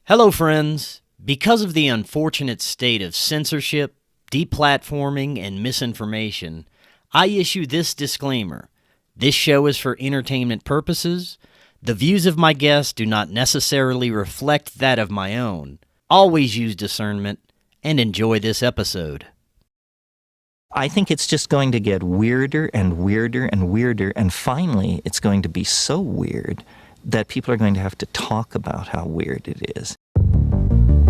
Hello, friends. Because of the unfortunate state of censorship, deplatforming, and misinformation, I issue this disclaimer. This show is for entertainment purposes. The views of my guests do not necessarily reflect that of my own. Always use discernment and enjoy this episode. I think it's just going to get weirder and weirder and weirder, and finally it's going to be so weird that people are going to have to talk about how weird it is.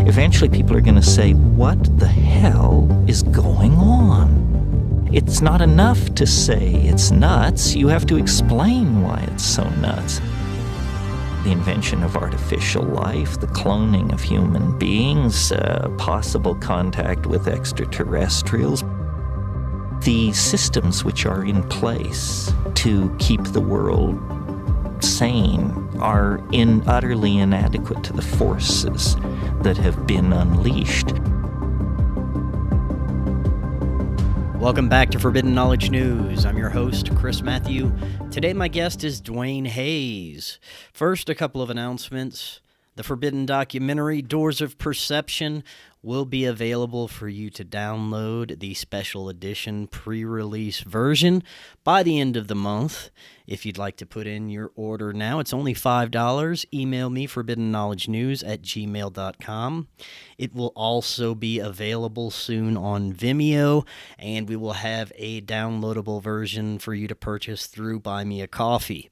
Eventually people are going to say, what the hell is going on? It's not enough to say it's nuts. You have to explain why it's so nuts. The invention of artificial life, the cloning of human beings, possible contact with extraterrestrials, the systems which are in place to keep the world sane are utterly inadequate to the forces that have been unleashed. Welcome back to Forbidden Knowledge News. I'm your host, Chris Matthew. Today my guest is Duane Hayes. First, a couple of announcements. The Forbidden documentary, Doors of Perception, will be available for you to download the special edition pre-release version by the end of the month. If you'd like to put in your order now, it's only $5. Email me, forbiddenknowledgenews@gmail.com. It will also be available soon on Vimeo, and we will have a downloadable version for you to purchase through Buy Me a Coffee.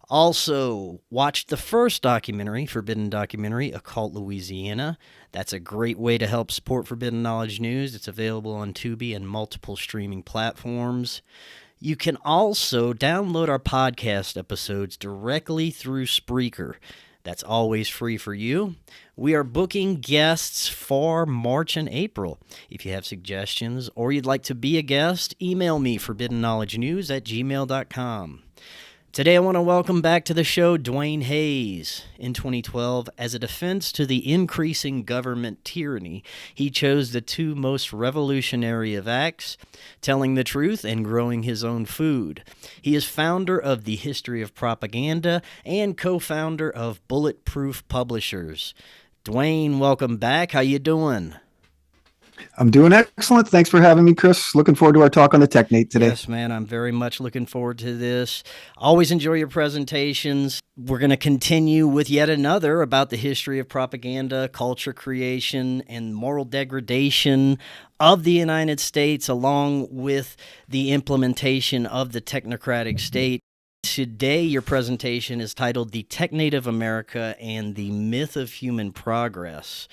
Also, watch the first documentary, Forbidden documentary, Occult Louisiana. That's a great way to help support Forbidden Knowledge News. It's available on Tubi and multiple streaming platforms. You can also download our podcast episodes directly through Spreaker. That's always free for you. We are booking guests for March and April. If you have suggestions or you'd like to be a guest, email me, forbiddenknowledgenews@gmail.com. Today I want to welcome back to the show Duane Hayes. In 2012, as a defense to the increasing government tyranny, he chose the two most revolutionary of acts, telling the truth and growing his own food. He is founder of the History of Propaganda and co-founder of Bulletproof Publishers. Duane, welcome back. How you doing? I'm doing excellent. Thanks for having me, Chris. Looking forward to our talk on the Technate today. Yes, man. I'm very much looking forward to this. Always enjoy your presentations. We're going to continue with yet another about the history of propaganda, culture creation, and moral degradation of the United States, along with the implementation of the technocratic state. Today, your presentation is titled The Technate of America and the Myth of Human Progress.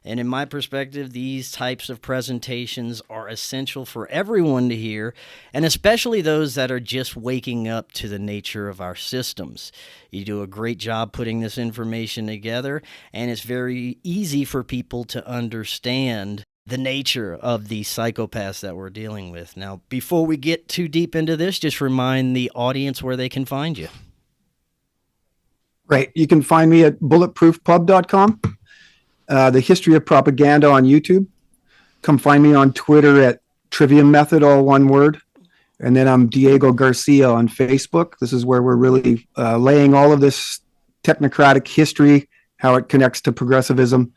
And in my perspective, these types of presentations are essential for everyone to hear, and especially those that are just waking up to the nature of our systems. You do a great job putting this information together, and it's very easy for people to understand the nature of the psychopaths that we're dealing with. Now, before we get too deep into this, just remind the audience where they can find you. Right. You can find me at bulletproofpub.com. The History of Propaganda on YouTube. Come find me on Twitter at Trivium Method, all one word. And then I'm Diego Garcia on Facebook. This is where we're really laying all of this technocratic history, how it connects to progressivism.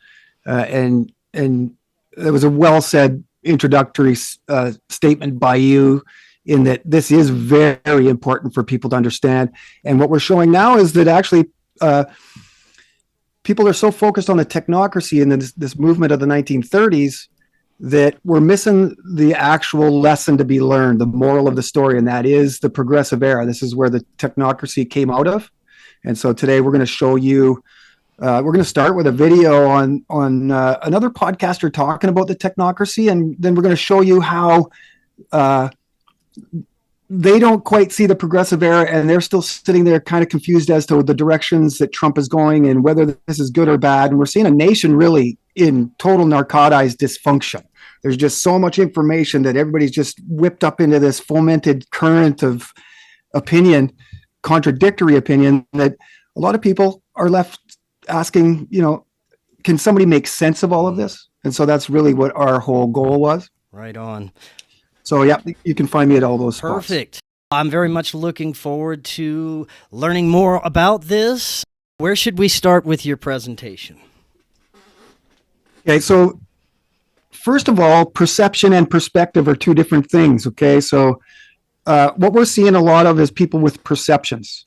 And there was a well-said introductory statement by you in that this is very important for people to understand. And what we're showing now is that actually people are so focused on the technocracy and this movement of the 1930s that we're missing the actual lesson to be learned, the moral of the story, and that is the progressive era. This is where the technocracy came out of. And so today we're going to show you, we're going to start with a video on another podcaster talking about the technocracy, and then we're going to show you how they don't quite see the progressive era, and they're still sitting there kind of confused as to the directions that Trump is going and whether this is good or bad. And we're seeing a nation really in total narcotized dysfunction. There's just so much information that everybody's just whipped up into this fomented current of opinion, contradictory opinion, that a lot of people are left asking, can somebody make sense of all of this? And so that's really what our whole goal was. Right on. So, yeah, you can find me at all those spots. Perfect. I'm very much looking forward to learning more about this. Where should we start with your presentation? Okay, so first of all, perception and perspective are two different things. Okay, so what we're seeing a lot of is people with perceptions,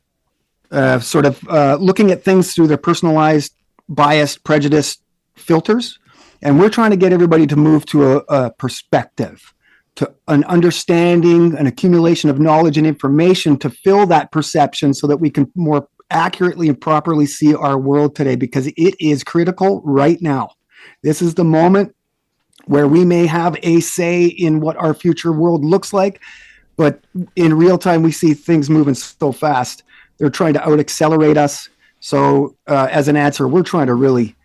looking at things through their personalized, biased, prejudiced filters. And we're trying to get everybody to move to a perspective, to an understanding, an accumulation of knowledge and information to fill that perception so that we can more accurately and properly see our world today, because it is critical right now. This is the moment where we may have a say in what our future world looks like, but in real time, we see things moving so fast. They're trying to out-accelerate us. So as an answer, we're trying to really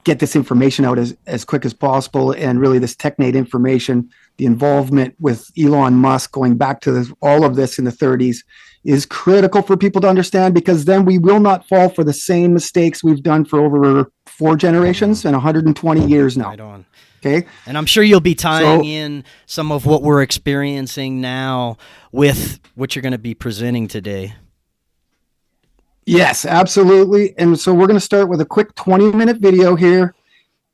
get this information out as quick as possible. And really this Technate information, the involvement with Elon Musk going back to all of this in the 30s is critical for people to understand, because then we will not fall for the same mistakes we've done for over 4 generations and 120 years now. Right on. Okay. And I'm sure you'll be tying in some of what we're experiencing now with what you're going to be presenting today. Yes, absolutely. And so we're going to start with a quick 20-minute video here.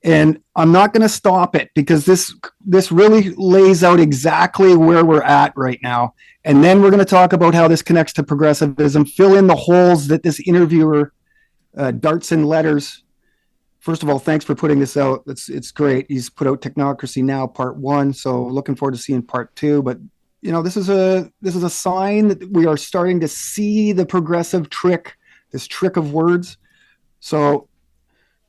And I'm not going to stop it because this really lays out exactly where we're at right now. And then we're going to talk about how this connects to progressivism, fill in the holes that this interviewer darts in letters. First of all, thanks for putting this out. It's great. He's put out Technocracy Now, Part 1. So looking forward to seeing Part 2. But this is a sign that we are starting to see the progressive trick, this trick of words. So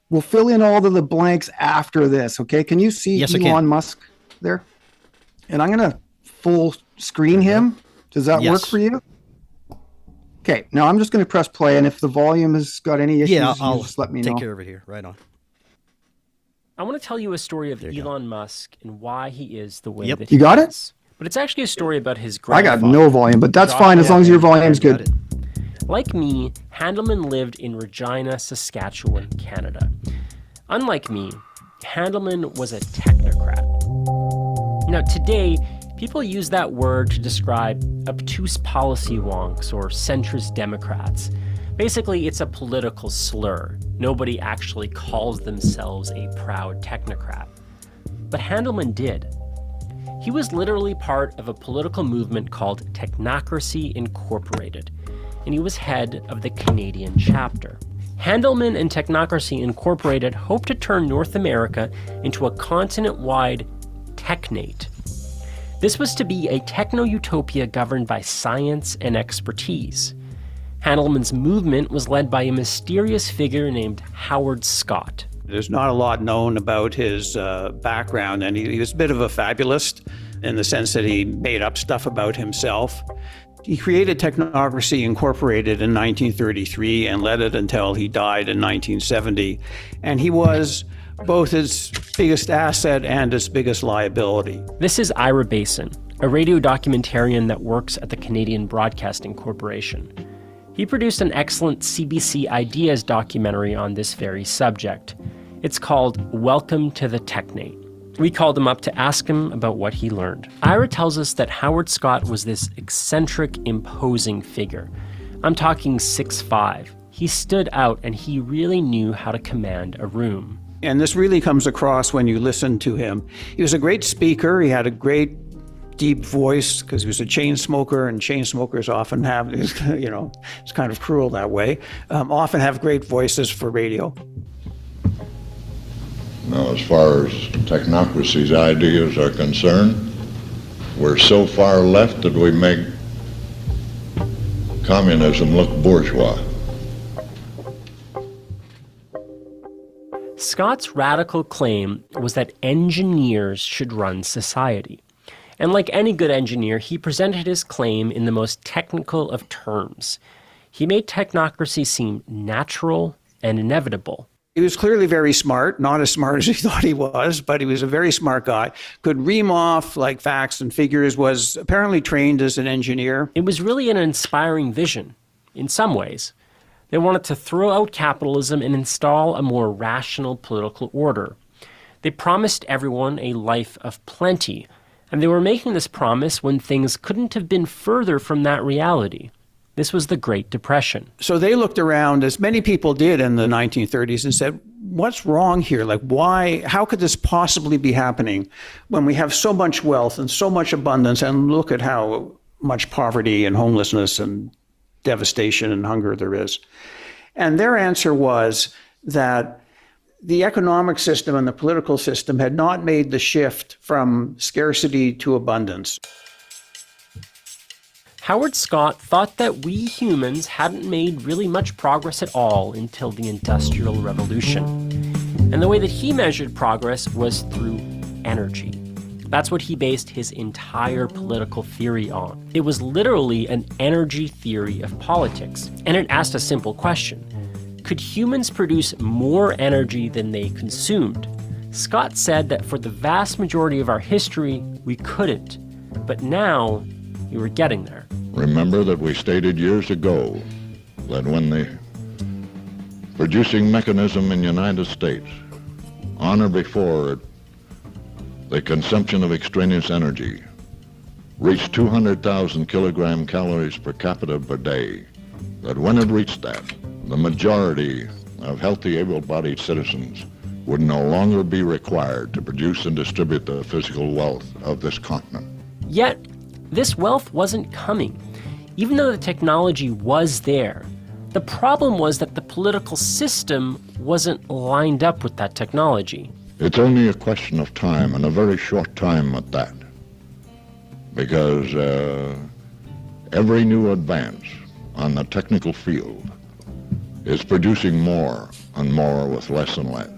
we'll fill in all of the blanks after this. Okay. Can you see Elon Musk there? And I'm going to full screen him. Does that work for you? Okay. Now I'm just going to press play. And if the volume has got any issues, I'll just let me know. Take care of it here. Right on. I want to tell you a story of Elon Musk and why he is the way that he is. You got it? But it's actually a story about his grandfather. I got no volume, but that's fine as long as your volume's good. Like me, Handelman lived in Regina, Saskatchewan, Canada. Unlike me, Handelman was a technocrat. Now, today, people use that word to describe obtuse policy wonks or centrist Democrats. Basically, it's a political slur. Nobody actually calls themselves a proud technocrat. But Handelman did. He was literally part of a political movement called Technocracy Incorporated, and he was head of the Canadian chapter. Handelman and Technocracy Incorporated hoped to turn North America into a continent-wide Technate. This was to be a techno-utopia governed by science and expertise. Handelman's movement was led by a mysterious figure named Howard Scott. There's not a lot known about his background, and he was a bit of a fabulist in the sense that he made up stuff about himself. He created Technocracy Incorporated in 1933 and led it until he died in 1970. And he was both his biggest asset and his biggest liability. This is Ira Basin, a radio documentarian that works at the Canadian Broadcasting Corporation. He produced an excellent CBC Ideas documentary on this very subject. It's called Welcome to the Technate. We called him up to ask him about what he learned. Ira tells us that Howard Scott was this eccentric, imposing figure. I'm talking 6'5". He stood out and he really knew how to command a room. And this really comes across when you listen to him. He was a great speaker. He had a great deep voice because he was a chain smoker, and chain smokers often have, it's kind of cruel that way, often have great voices for radio. Now, as far as technocracy's ideas are concerned, we're so far left that we make communism look bourgeois. Scott's radical claim was that engineers should run society. And like any good engineer, he presented his claim in the most technical of terms. He made technocracy seem natural and inevitable. He was clearly very smart, not as smart as he thought he was, but he was a very smart guy. Could ream off like facts and figures, was apparently trained as an engineer. It was really an inspiring vision, in some ways. They wanted to throw out capitalism and install a more rational political order. They promised everyone a life of plenty, and they were making this promise when things couldn't have been further from that reality. This was the Great Depression. So they looked around, as many people did in the 1930s, and said, what's wrong here? Like, why, how could this possibly be happening when we have so much wealth and so much abundance, and look at how much poverty and homelessness and devastation and hunger there is? And their answer was that the economic system and the political system had not made the shift from scarcity to abundance. Howard Scott thought that we humans hadn't made really much progress at all until the Industrial Revolution. And the way that he measured progress was through energy. That's what he based his entire political theory on. It was literally an energy theory of politics. And it asked a simple question. Could humans produce more energy than they consumed? Scott said that for the vast majority of our history, we couldn't. But now, we were getting there. Remember that we stated years ago that when the producing mechanism in the United States, on or before the consumption of extraneous energy, reached 200,000 kilogram calories per capita per day, that when it reached that, the majority of healthy, able-bodied citizens would no longer be required to produce and distribute the physical wealth of this continent. Yet, this wealth wasn't coming. Even though the technology was there, the problem was that the political system wasn't lined up with that technology. It's only a question of time, and a very short time at that, because every new advance on the technical field is producing more and more with less and less.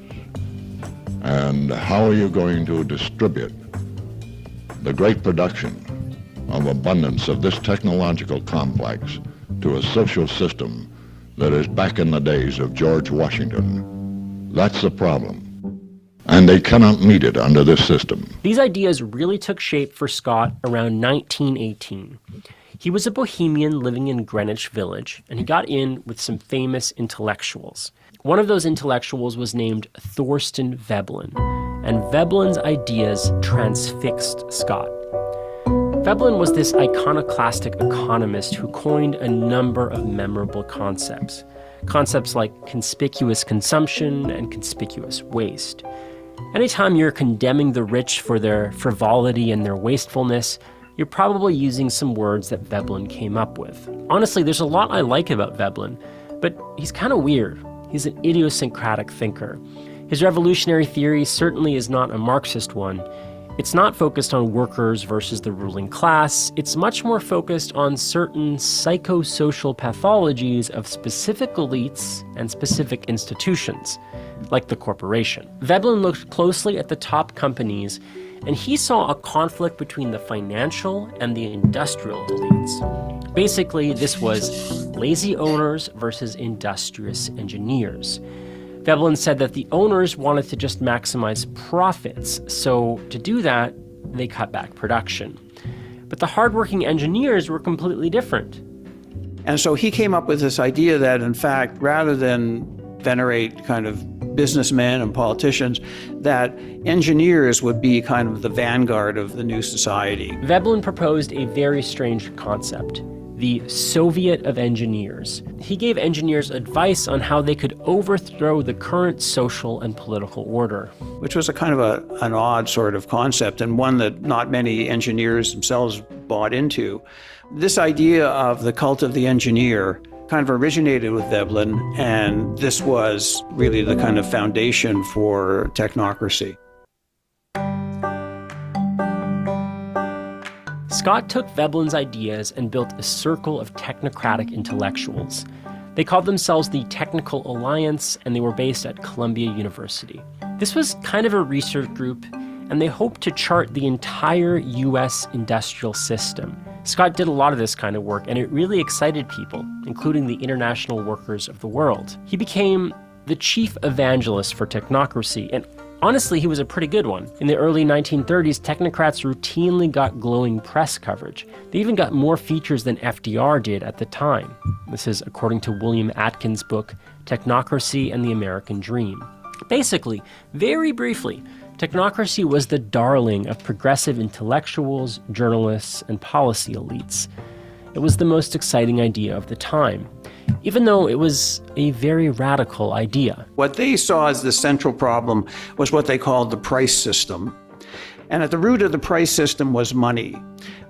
And how are you going to distribute the great production of abundance of this technological complex to a social system that is back in the days of George Washington? That's the problem. And they cannot meet it under this system. These ideas really took shape for Scott around 1918. He was a bohemian living in Greenwich Village, and he got in with some famous intellectuals. One of those intellectuals was named Thorstein Veblen, and Veblen's ideas transfixed Scott. Veblen was this iconoclastic economist who coined a number of memorable concepts. Concepts like conspicuous consumption and conspicuous waste. Anytime you're condemning the rich for their frivolity and their wastefulness, you're probably using some words that Veblen came up with. Honestly, there's a lot I like about Veblen, but he's kind of weird. He's an idiosyncratic thinker. His revolutionary theory certainly is not a Marxist one. It's not focused on workers versus the ruling class. It's much more focused on certain psychosocial pathologies of specific elites and specific institutions, like the corporation. Veblen looked closely at the top companies, and he saw a conflict between the financial and the industrial elites. Basically, this was lazy owners versus industrious engineers. Veblen said that the owners wanted to just maximize profits, so to do that, they cut back production. But the hardworking engineers were completely different. And so he came up with this idea that, in fact, rather than venerate kind of businessmen and politicians, that engineers would be kind of the vanguard of the new society. Veblen proposed a very strange concept, the Soviet of Engineers. He gave engineers advice on how they could overthrow the current social and political order. Which was a kind of an odd sort of concept, and one that not many engineers themselves bought into. This idea of the cult of the engineer kind of originated with Veblen, and this was really the kind of foundation for technocracy. Scott took Veblen's ideas and built a circle of technocratic intellectuals. They called themselves the Technical Alliance, and they were based at Columbia University. This was kind of a research group, and they hoped to chart the entire U.S. industrial system. Scott did a lot of this kind of work, and it really excited people, including the international workers of the world. He became the chief evangelist for technocracy, and honestly, he was a pretty good one. In the early 1930s, technocrats routinely got glowing press coverage. They even got more features than FDR did at the time. This is according to William Atkins' book, Technocracy and the American Dream. Basically, very briefly, technocracy was the darling of progressive intellectuals, journalists, and policy elites. It was the most exciting idea of the time, even though it was a very radical idea. What they saw as the central problem was what they called the price system. And at the root of the price system was money.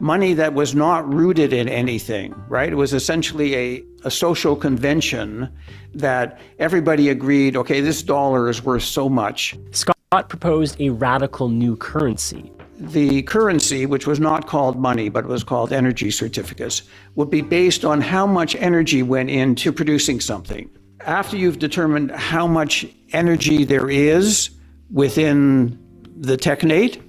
Money that was not rooted in anything, right? It was essentially a social convention that everybody agreed, okay, this dollar is worth so much. Scott proposed a radical new currency. The currency, which was not called money, but was called energy certificates, would be based on how much energy went into producing something. After you've determined how much energy there is within the Technate,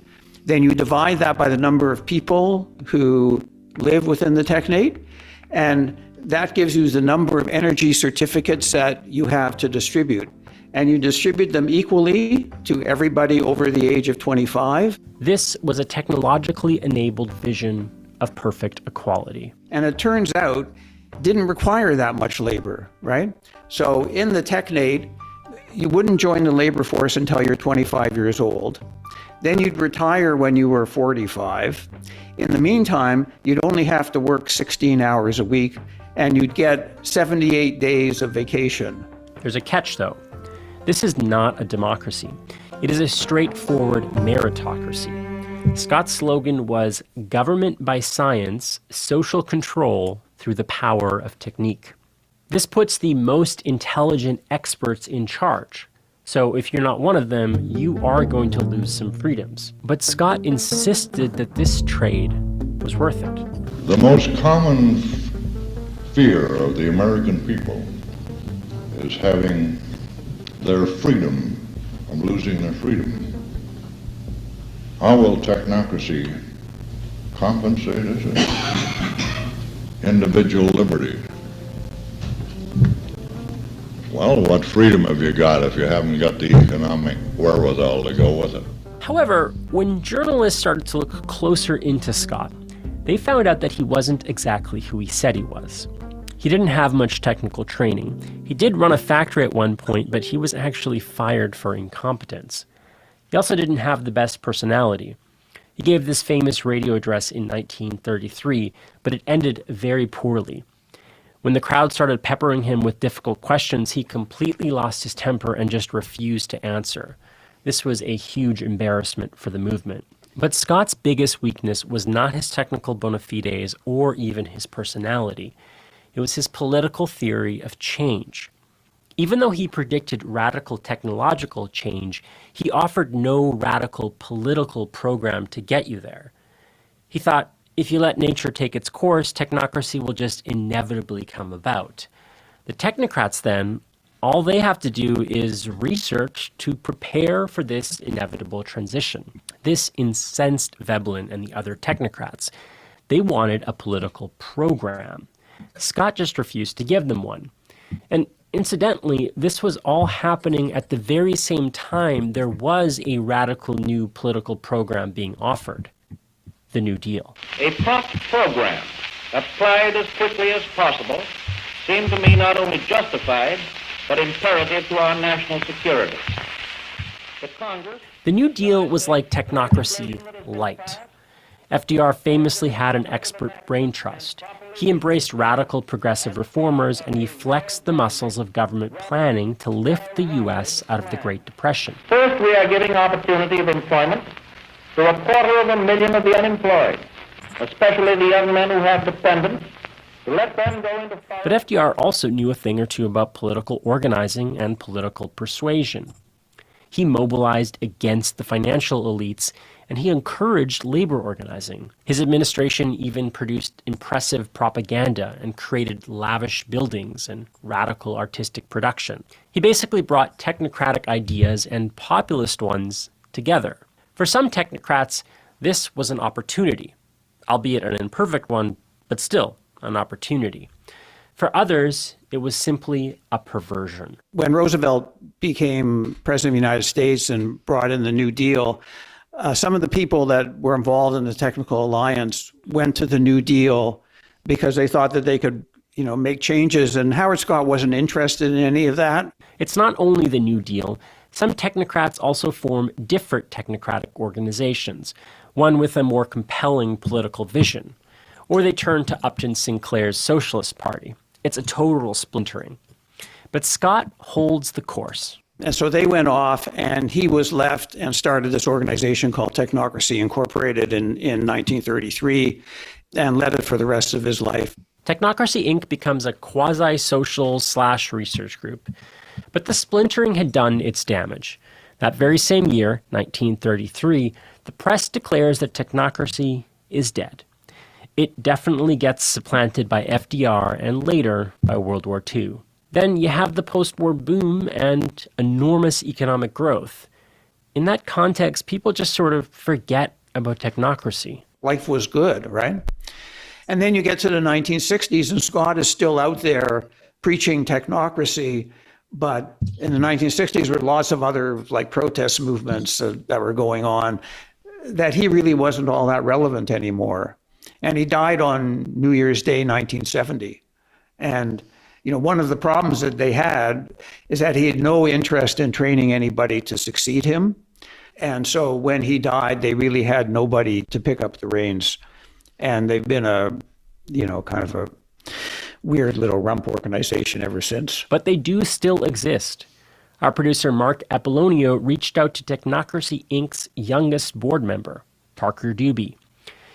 then you divide that by the number of people who live within the Technate, and that gives you the number of energy certificates that you have to distribute. And you distribute them equally to everybody over the age of 25. This was a technologically enabled vision of perfect equality. And it turns out, didn't require that much labor, right? So in the Technate, you wouldn't join the labor force until you're 25 years old. Then you'd retire when you were 45. In the meantime, you'd only have to work 16 hours a week, and you'd get 78 days of vacation. There's a catch, though. This is not a democracy. It is a straightforward meritocracy. Scott's slogan was government by science, social control through the power of technique. This puts the most intelligent experts in charge. So if you're not one of them, you are going to lose some freedoms. But Scott insisted that this trade was worth it. The most common fear of the American people is having their freedom, of losing their freedom. How will technocracy compensate us? Individual liberty. Well, what freedom have you got if you haven't got the economic wherewithal to go with it? However, when journalists started to look closer into Scott, they found out that he wasn't exactly who he said he was. He didn't have much technical training. He did run a factory at one point, but he was actually fired for incompetence. He also didn't have the best personality. He gave this famous radio address in 1933, but it ended very poorly. When the crowd started peppering him with difficult questions, he completely lost his temper and just refused to answer. This was a huge embarrassment for the movement. But Scott's biggest weakness was not his technical bona fides or even his personality. It was his political theory of change. Even though he predicted radical technological change, he offered no radical political program to get you there. He thought, if you let nature take its course, technocracy will just inevitably come about. The technocrats then, all they have to do is research to prepare for this inevitable transition. This incensed Veblen and the other technocrats. They wanted a political program. Scott just refused to give them one. And incidentally, this was all happening at the very same time there was a radical new political program being offered. The New Deal. A prompt program applied as quickly as possible seemed to me not only justified, but imperative to our national security. The New Deal was like technocracy light. FDR famously had an expert brain trust. He embraced radical progressive reformers, and he flexed the muscles of government planning to lift the U.S. out of the Great Depression. First, we are giving opportunity of employment to 250,000 of the unemployed, especially the young men who have dependents, to let them go into... But FDR also knew a thing or two about political organizing and political persuasion. He mobilized against the financial elites, and he encouraged labor organizing. His administration even produced impressive propaganda and created lavish buildings and radical artistic production. He basically brought technocratic ideas and populist ones together. For some technocrats, this was an opportunity, albeit an imperfect one, but still an opportunity. For others, it was simply a perversion. When Roosevelt became president of the United States and brought in the New Deal, some of the people that were involved in the Technical Alliance went to the New Deal because they thought that they could, make changes, and Howard Scott wasn't interested in any of that. It's not only the New Deal. Some technocrats also form different technocratic organizations, one with a more compelling political vision. or they turn to Upton Sinclair's Socialist Party. It's a total splintering. But Scott holds the course. And so they went off, and he was left and started this organization called Technocracy Incorporated in 1933 and led it for the rest of his life. Technocracy Inc. becomes a quasi-social / research group. But the splintering had done its damage. That very same year, 1933, the press declares that technocracy is dead. It definitely gets supplanted by FDR and later by World War II. Then you have the post-war boom and enormous economic growth. In that context, people just sort of forget about technocracy. Life was good, right? And then you get to the 1960s, and Scott is still out there preaching technocracy. But in the 1960s, there were lots of other like protest movements that were going on that he really wasn't all that relevant anymore. And he died on New Year's Day, 1970. And one of the problems that they had is that he had no interest in training anybody to succeed him. And so when he died, they really had nobody to pick up the reins. And they've been kind of a weird little rump organization ever since. But they do still exist. Our producer Mark Apollonio reached out to Technocracy Inc.'s youngest board member, Parker Doobie.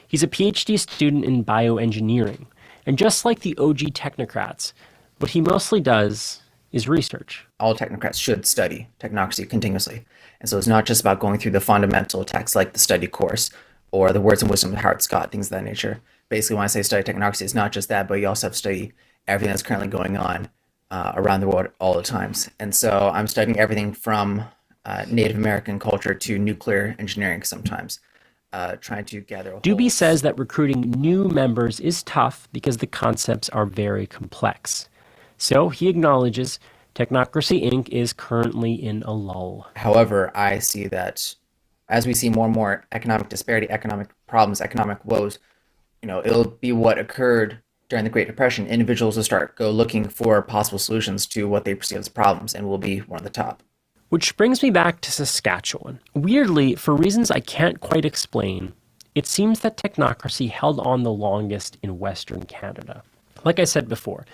He's a PhD student in bioengineering. And just like the OG technocrats, what he mostly does is research. All technocrats should study technocracy continuously. And so it's not just about going through the fundamental texts like the study course or the words and wisdom of Howard Scott, things of that nature. Basically, when I say study technocracy, it's not just that, but you also have to study everything that's currently going on around the world all the times. And so I'm studying everything from Native American culture to nuclear engineering sometimes, trying to gather a Doobie says that recruiting new members is tough because the concepts are very complex. So he acknowledges Technocracy Inc. is currently in a lull. However, I see that as we see more and more economic disparity, economic problems, economic woes, it'll be what occurred during the Great Depression. Individuals will go looking for possible solutions to what they perceive as problems, and will be one of the top. Which brings me back to Saskatchewan. Weirdly, for reasons I can't quite explain, it seems that technocracy held on the longest in Western Canada. Like I said before,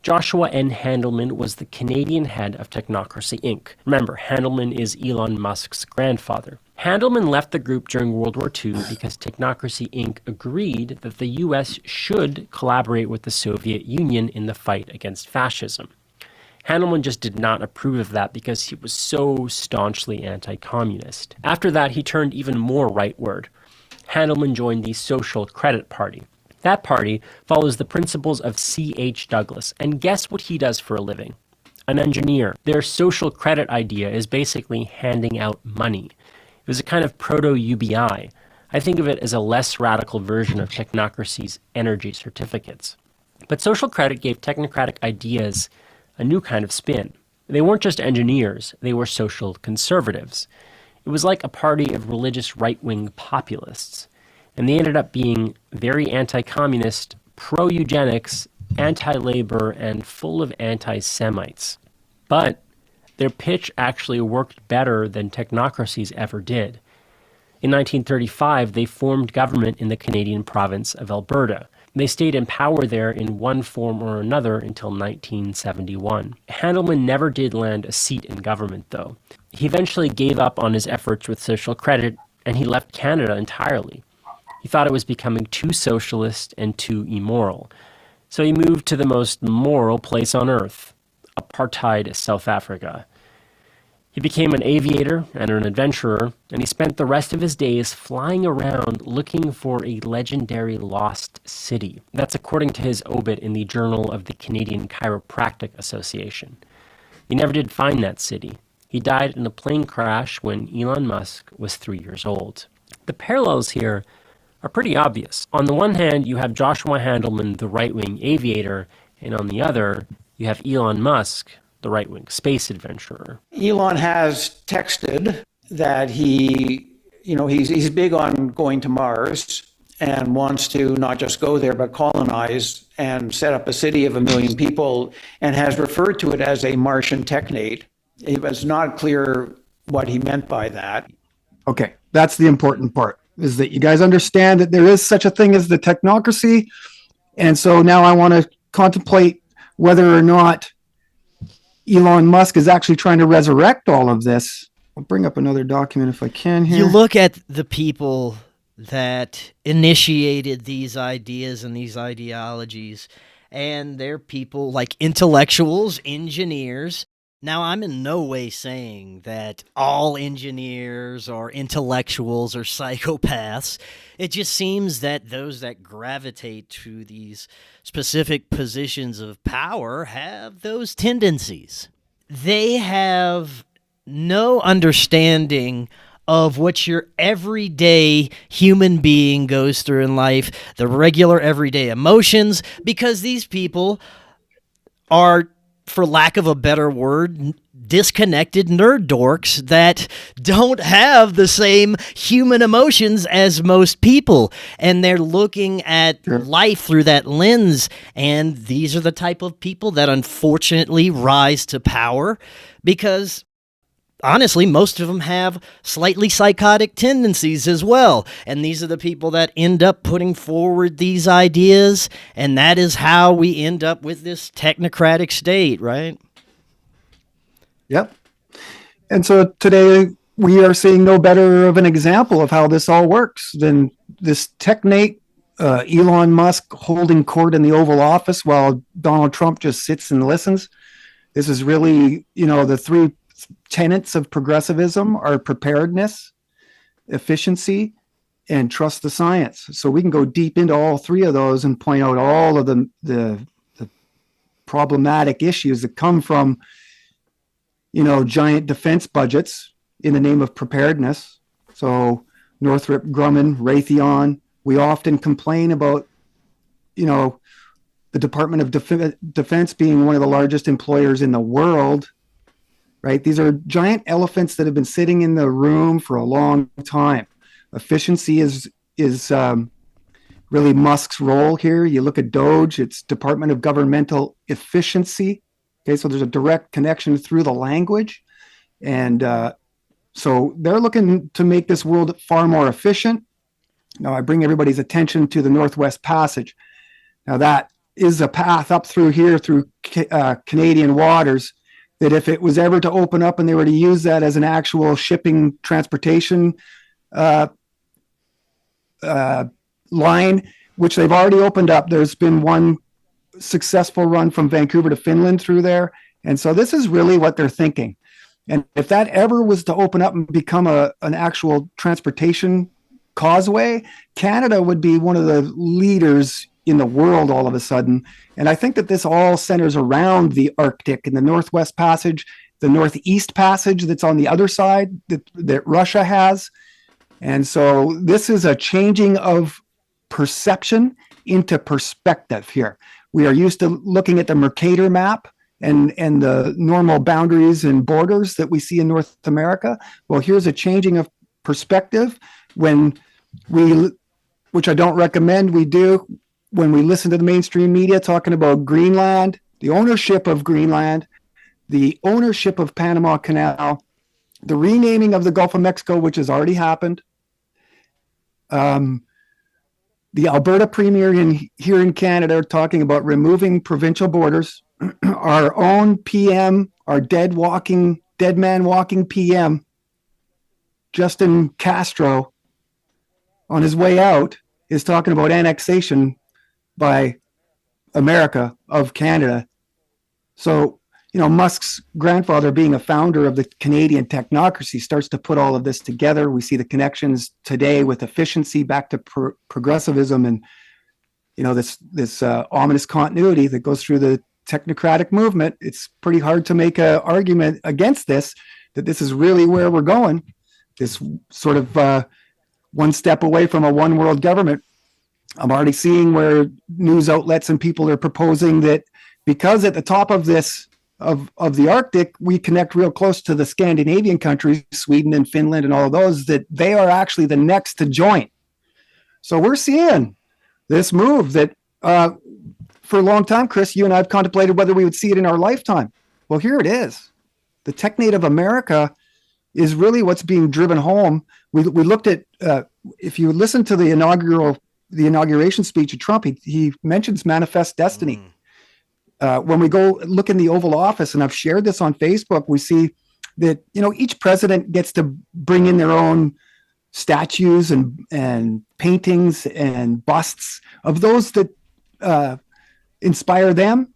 Joshua N. Handelman was the Canadian head of Technocracy Inc. Remember, Handelman is Elon Musk's grandfather. Handelman left the group during World War II because Technocracy Inc. agreed that the U.S. should collaborate with the Soviet Union in the fight against fascism. Handelman just did not approve of that because he was so staunchly anti-communist. After that, he turned even more rightward. Handelman joined the Social Credit Party. That party follows the principles of C.H. Douglas, and guess what he does for a living? An engineer. Their social credit idea is basically handing out money. It was a kind of proto-UBI. I think of it as a less radical version of technocracy's energy certificates. But social credit gave technocratic ideas a new kind of spin. They weren't just engineers, they were social conservatives. It was like a party of religious right-wing populists. And they ended up being very anti-communist, pro-eugenics, anti-labor, and full of anti-Semites. But their pitch actually worked better than technocracies ever did. In 1935, they formed government in the Canadian province of Alberta. They stayed in power there in one form or another until 1971. Handelman never did land a seat in government, though. He eventually gave up on his efforts with social credit, and he left Canada entirely. He thought it was becoming too socialist and too immoral. So he moved to the most moral place on earth, apartheid South Africa. He became an aviator and an adventurer, and he spent the rest of his days flying around looking for a legendary lost city. That's according to his obit in the Journal of the Canadian Chiropractic Association. He never did find that city. He died in a plane crash when Elon Musk was 3 years old. The parallels here are pretty obvious. On the one hand, you have Joshua Handelman, the right-wing aviator, and on the other, you have Elon Musk, the right-wing space adventurer. Elon has texted that he's big on going to Mars and wants to not just go there, but colonize and set up a city of 1 million people, and has referred to it as a Martian Technate. It was not clear what he meant by that. Okay, that's the important part. is that you guys understand that there is such a thing as the technocracy. And so now I want to contemplate whether or not Elon Musk is actually trying to resurrect all of this. I'll bring up another document if I can here. You look at the people that initiated these ideas and these ideologies, and they're people like intellectuals, engineers. Now, I'm in no way saying that all engineers or intellectuals are psychopaths. It just seems that those that gravitate to these specific positions of power have those tendencies. They have no understanding of what your everyday human being goes through in life, the regular everyday emotions, because these people are, for lack of a better word, disconnected nerd dorks that don't have the same human emotions as most people. And they're looking at life through that lens. And these are the type of people that unfortunately rise to power because, honestly, most of them have slightly psychotic tendencies as well. And these are the people that end up putting forward these ideas. And that is how we end up with this technocratic state, right? Yep. And so today we are seeing no better of an example of how this all works than this Technate, Elon Musk holding court in the Oval Office while Donald Trump just sits and listens. This is really, the three tenets of progressivism are preparedness, efficiency, and trust the science. So we can go deep into all three of those and point out all of the problematic issues that come from, giant defense budgets in the name of preparedness. So Northrop Grumman, Raytheon, we often complain about, the Department of Defense being one of the largest employers in the world. Right? These are giant elephants that have been sitting in the room for a long time. Efficiency is really Musk's role here. You look at DOGE, it's Department of Governmental Efficiency. Okay, so there's a direct connection through the language. And so they're looking to make this world far more efficient. Now I bring everybody's attention to the Northwest Passage. Now that is a path up through here through Canadian waters that if it was ever to open up and they were to use that as an actual shipping transportation line, which they've already opened up. There's been one successful run from Vancouver to Finland through there. And so this is really what they're thinking. And if that ever was to open up and become an actual transportation causeway, Canada would be one of the leaders in the world all of a sudden. And I think that this all centers around the Arctic and the Northwest Passage, the Northeast Passage that's on the other side that Russia has. And so this is a changing of perception into perspective here. We are used to looking at the Mercator map and the normal boundaries and borders that we see in North America. Well, here's a changing of perspective when which I don't recommend we do, when we listen to the mainstream media talking about Greenland, the ownership of Greenland, the ownership of Panama Canal, the renaming of the Gulf of Mexico, which has already happened. The Alberta Premier here in Canada are talking about removing provincial borders. Our own PM, our dead man walking PM, Justin Castro, on his way out, is talking about annexation by America of Canada. So, Musk's grandfather being a founder of the Canadian technocracy starts to put all of this together. We see the connections today with efficiency back to progressivism and, this ominous continuity that goes through the technocratic movement. It's pretty hard to make an argument against this, that this is really where we're going, this sort of one step away from a one world government. I'm already seeing where news outlets and people are proposing that because at the top of this, of the Arctic, we connect real close to the Scandinavian countries, Sweden and Finland and all of those, that they are actually the next to join. So we're seeing this move that for a long time, Chris, you and I have contemplated whether we would see it in our lifetime. Well, here it is. The Technate of America is really what's being driven home. We looked at, if you listen to the inauguration speech of Trump, he mentions manifest destiny. When we go look in the Oval Office, and I've shared this on Facebook, we see that, each president gets to bring in their own statues and paintings and busts of those that inspire them,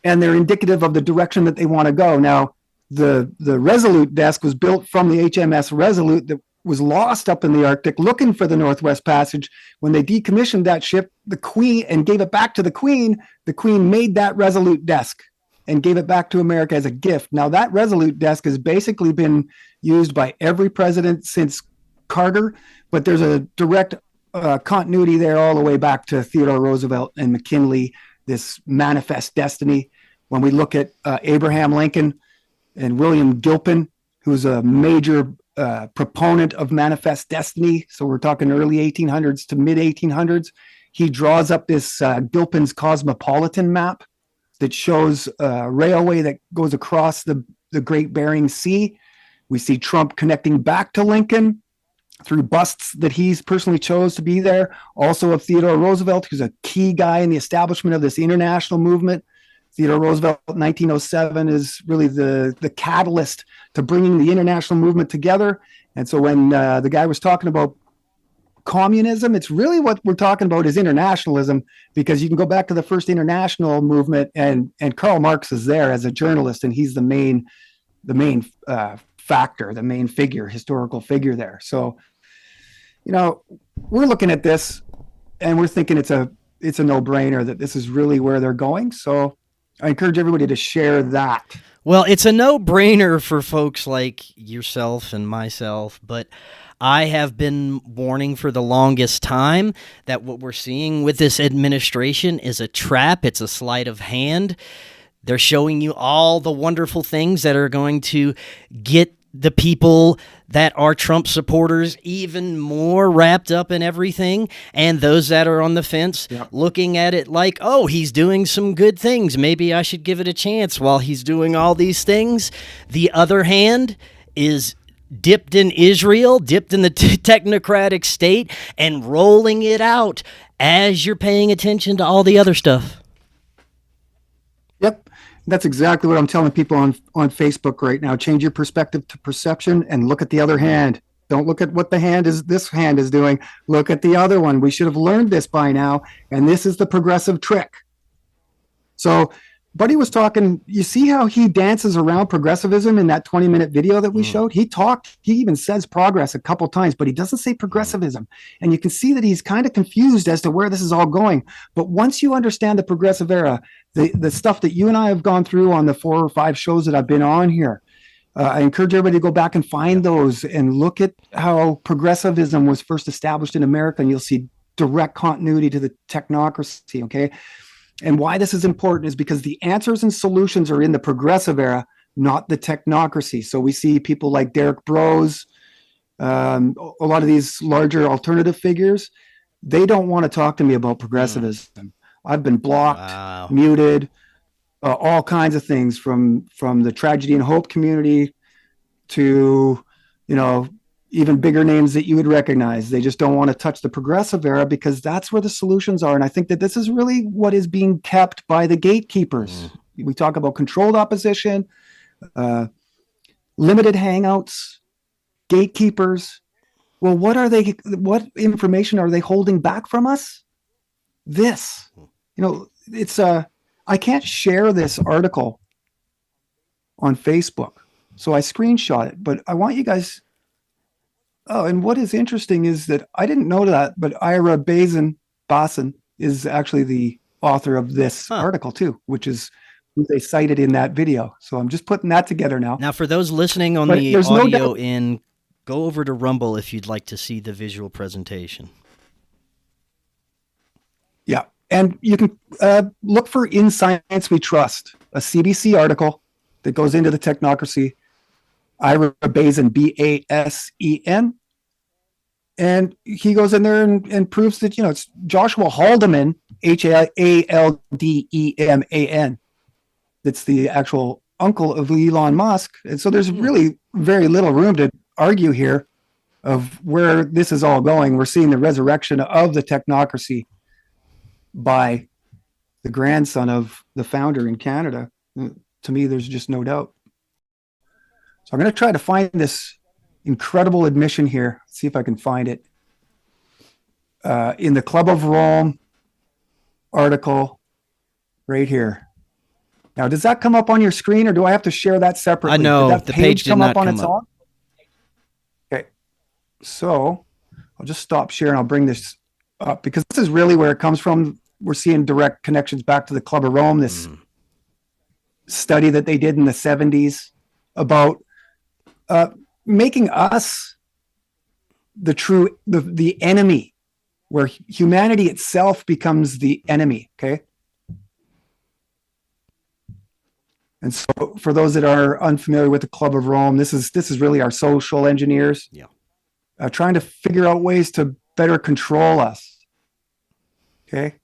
and they're indicative of the direction that they want to go. Now, the Resolute desk was built from the HMS Resolute that was lost up in the Arctic looking for the Northwest Passage. When they decommissioned that ship, the Queen, and gave it back to the Queen made that Resolute desk and gave it back to America as a gift. Now, that Resolute desk has basically been used by every president since Carter, but there's a direct continuity there all the way back to Theodore Roosevelt and McKinley, this manifest destiny. When we look at Abraham Lincoln and William Gilpin, who's a major proponent of manifest destiny, so we're talking early 1800s to mid 1800s, he draws up this Gilpin's Cosmopolitan map that shows a railway that goes across the Great Bering Sea. We see Trump connecting back to Lincoln through busts that he's personally chose to be there. Also of Theodore Roosevelt, who's a key guy in the establishment of this international movement. Theodore Roosevelt, 1907, is really the catalyst to bringing the international movement together. And so when the guy was talking about communism, it's really what we're talking about is internationalism, because you can go back to the first international movement, and Karl Marx is there as a journalist, and he's the main factor, the main figure, historical figure there. So, we're looking at this and we're thinking it's a no-brainer that this is really where they're going. So I encourage everybody to share that. Well, it's a no-brainer for folks like yourself and myself, but I have been warning for the longest time that what we're seeing with this administration is a trap. It's a sleight of hand. They're showing you all the wonderful things that are going to get the people that are Trump supporters even more wrapped up in everything, and those that are on the fence looking at it like, oh, he's doing some good things. Maybe I should give it a chance while he's doing all these things. The other hand is dipped in Israel, dipped in the technocratic state, and rolling it out as you're paying attention to all the other stuff. Yep. That's exactly what I'm telling people on Facebook right now. Change your perspective to perception and look at the other hand. Don't look at what this hand is doing. Look at the other one. We should have learned this by now. And this is the progressive trick. So Buddy was talking, you see how he dances around progressivism in that 20-minute video that we showed? He even says progress a couple times, but he doesn't say progressivism. And you can see that he's kind of confused as to where this is all going. But once you understand the progressive era, the stuff that you and I have gone through on the 4 or 5 shows that I've been on here, I encourage everybody to go back and find those and look at how progressivism was first established in America, and you'll see direct continuity to the technocracy, okay? And why this is important is because the answers and solutions are in the progressive era, not the technocracy. So we see people like Derek Brose, a lot of these larger alternative figures, they don't want to talk to me about progressivism. I've been blocked, muted, all kinds of things from the tragedy and hope community to, even bigger names that you would recognize. They just don't want to touch the progressive era because that's where the solutions are. And I think that this is really what is being kept by the gatekeepers. We talk about controlled opposition, limited hangouts, gatekeepers. Well, what information are they holding back from us? This, it's I can't share this article on Facebook. So I screenshot it, but I want you guys. Oh, and what is interesting is that I didn't know that, but Ira Basin is actually the author of this article too, which is who they cited in that video. So I'm just putting that together now. Now, for those listening on the audio go over to Rumble if you'd like to see the visual presentation. Yeah, and you can look for In Science We Trust, a CBC article that goes into the technocracy. Ira Basin, Basen, and he goes in there and proves that it's Joshua Haldeman, Haldeman. That's the actual uncle of Elon Musk. And so there's really very little room to argue here of where this is all going. We're seeing the resurrection of the technocracy by the grandson of the founder in Canada. To me, there's just no doubt. So I'm going to try to find this incredible admission here. See if I can find it. In the Club of Rome article right here. Now, does that come up on your screen, or do I have to share that separately? I know, did that the page did come not up on come its up. own? Okay. So I'll just stop sharing. I'll bring this up because this is really where it comes from. We're seeing direct connections back to the Club of Rome, this study that they did in the 70s about making us the enemy, where humanity itself becomes the enemy. Okay. And so for those that are unfamiliar with the Club of Rome, this is really our social engineers trying to figure out ways to better control us. Okay.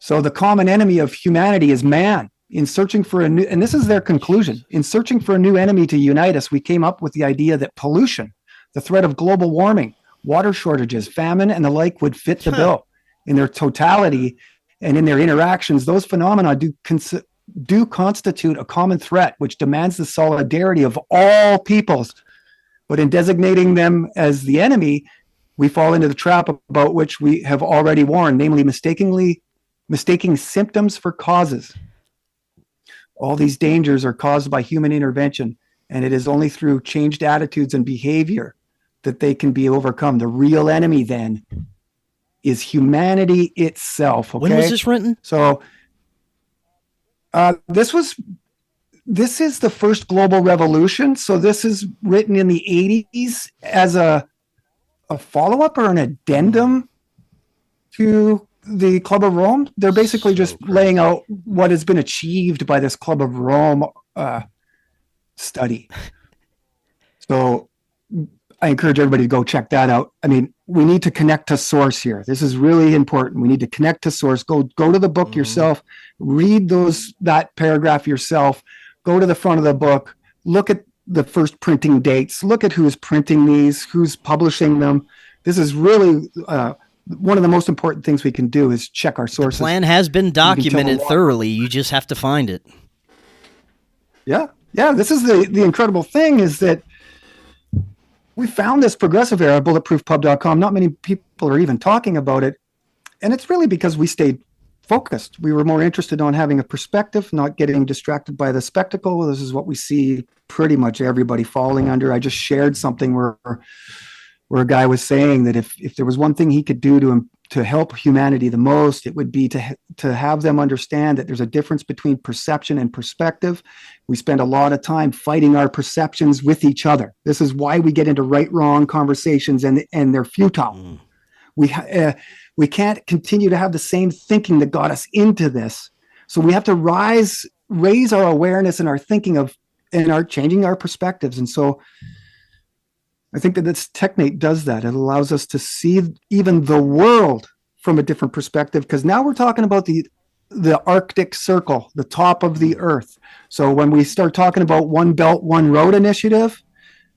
So the common enemy of humanity is man. In searching for a new, and this is their conclusion, in searching for a new enemy to unite us, we came up with the idea that pollution, the threat of global warming, water shortages, famine, and the like would fit the bill. In their totality and in their interactions, those phenomena do constitute a common threat which demands the solidarity of all peoples. But in designating them as the enemy, we fall into the trap about which we have already warned, namely mistaking symptoms for causes. All these dangers are caused by human intervention, and it is only through changed attitudes and behavior that they can be overcome. The real enemy then is humanity itself. Okay? When was this written? So this is the first global revolution. So this is written in the 80s as a follow-up or an addendum to the Club of Rome. They're basically just laying out what has been achieved by this Club of Rome study. So I encourage everybody to go check that out. I mean, we need to connect to source here. This is really important. We need to connect to source. Go to the book yourself, read that paragraph yourself, go to the front of the book, look at the first printing dates, look at who's printing these, who's publishing them. This is really one of the most important things we can do is check our sources. The plan has been documented thoroughly. You just have to find it. Yeah. This is the incredible thing is that we found this progressive era, bulletproofpub.com. Not many people are even talking about it. And it's really because we stayed focused. We were more interested on having a perspective, not getting distracted by the spectacle. This is what we see pretty much everybody falling under. I just shared something where a guy was saying that if there was one thing he could do to help humanity the most, it would be to have them understand that there's a difference between perception and perspective. We spend a lot of time fighting our perceptions with each other. This is why we get into right-wrong conversations and they're futile. We can't continue to have the same thinking that got us into this. So we have to raise our awareness and our thinking changing our perspectives. And so I think that this Technate does that. It allows us to see even the world from a different perspective, because now we're talking about the Arctic Circle, the top of the Earth. So when we start talking about One Belt, One Road initiative,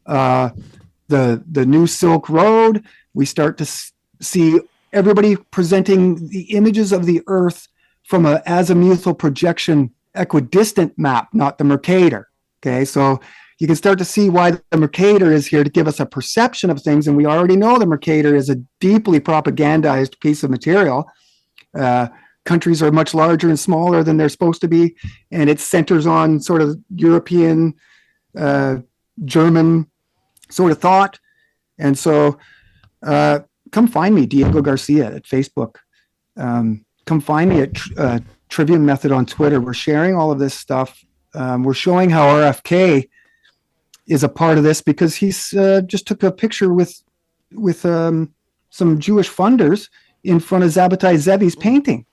the new Silk Road, we start to see everybody presenting the images of the Earth from an azimuthal projection equidistant map, not the Mercator. Okay, so you can start to see why the Mercator is here to give us a perception of things. And we already know the Mercator is a deeply propagandized piece of material. Countries are much larger and smaller than they're supposed to be. And it centers on sort of European, German sort of thought. And so come find me, Diego Garcia at Facebook. Come find me at Trivium Method on Twitter. We're sharing all of this stuff. We're showing how RFK is a part of this because he's just took a picture with some Jewish funders in front of Zabbatai Zevi's painting.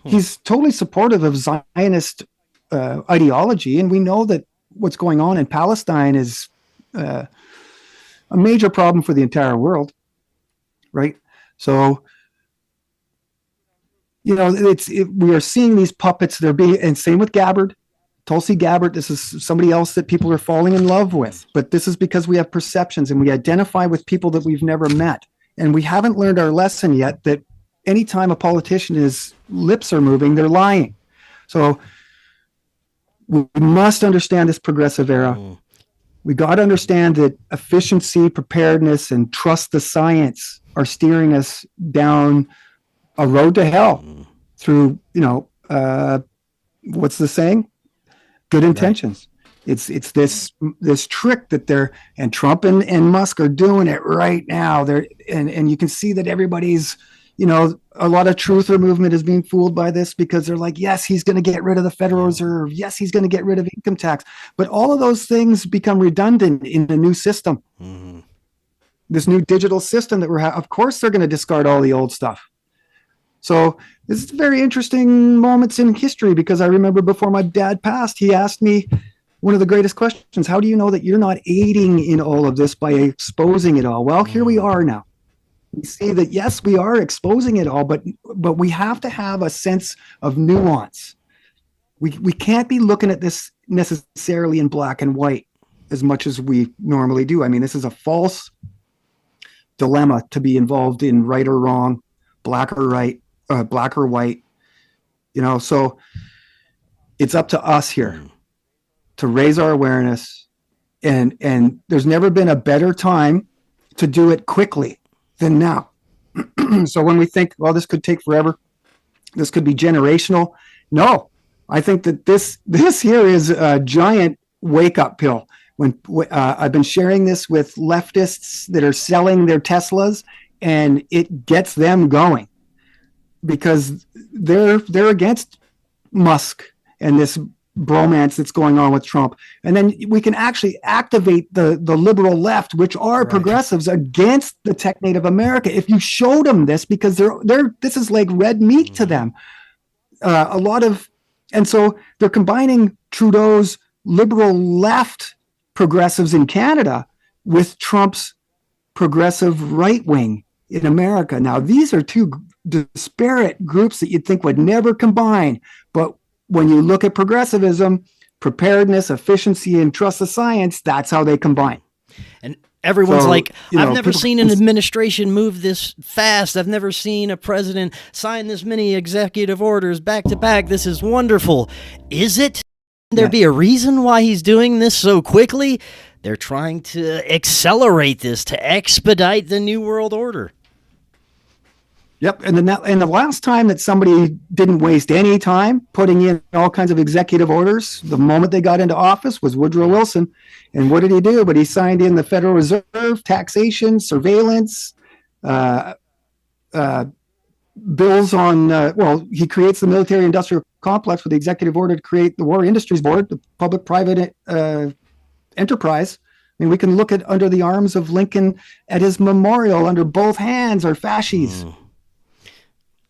He's totally supportive of Zionist ideology, and we know that what's going on in Palestine is a major problem for the entire world, right? So, we are seeing these puppets. They're being, and same with Gabbard, Tulsi Gabbard. This is somebody else that people are falling in love with. But this is because we have perceptions and we identify with people that we've never met. And we haven't learned our lesson yet that anytime a politician's lips are moving, they're lying. So we must understand this progressive era. We got to understand that efficiency, preparedness, and trust the science are steering us down a road to hell through, what's the saying? Good intentions. Right. It's this trick that and Trump and Musk are doing it right now. And you can see that everybody's, a lot of truther movement is being fooled by this because they're like, yes, he's going to get rid of the Federal Reserve. Yes, he's going to get rid of income tax. But all of those things become redundant in the new system. Mm-hmm. This new digital system that of course, they're going to discard all the old stuff. So this is very interesting moments in history because I remember before my dad passed, he asked me one of the greatest questions. How do you know that you're not aiding in all of this by exposing it all? Well, here we are now. We see that, yes, we are exposing it all, but we have to have a sense of nuance. We can't be looking at this necessarily in black and white as much as we normally do. I mean, this is a false dilemma to be involved in right or wrong, black or white, so it's up to us here to raise our awareness. And there's never been a better time to do it quickly than now. So when we think, well, this could take forever, this could be generational. No, I think that this here is a giant wake-up pill. When I've been sharing this with leftists that are selling their Teslas, and it gets them going because they're against Musk and this bromance that's going on with Trump. And then we can actually activate the liberal left, which are progressives, against the Technate of America. If you showed them this, because this is like red meat to them. And so they're combining Trudeau's liberal left progressives in Canada with Trump's progressive right wing in America. Now, these are two disparate groups that you'd think would never combine, but when you look at progressivism, preparedness, efficiency, and trust the science, that's how they combine. And everyone's like, I've never seen an administration move this fast. I've never seen a president sign this many executive orders back to back. This is wonderful. Is it? There be a reason why he's doing this so quickly? They're trying to accelerate this, to expedite the New World Order. Yep, and the last time that somebody didn't waste any time putting in all kinds of executive orders, the moment they got into office, was Woodrow Wilson. And what did he do? But he signed in the Federal Reserve, taxation, surveillance, bills on, he creates the military-industrial complex with the executive order to create the War Industries Board, the public-private enterprise. I mean, we can look at under the arms of Lincoln at his memorial. Under both hands are fasces.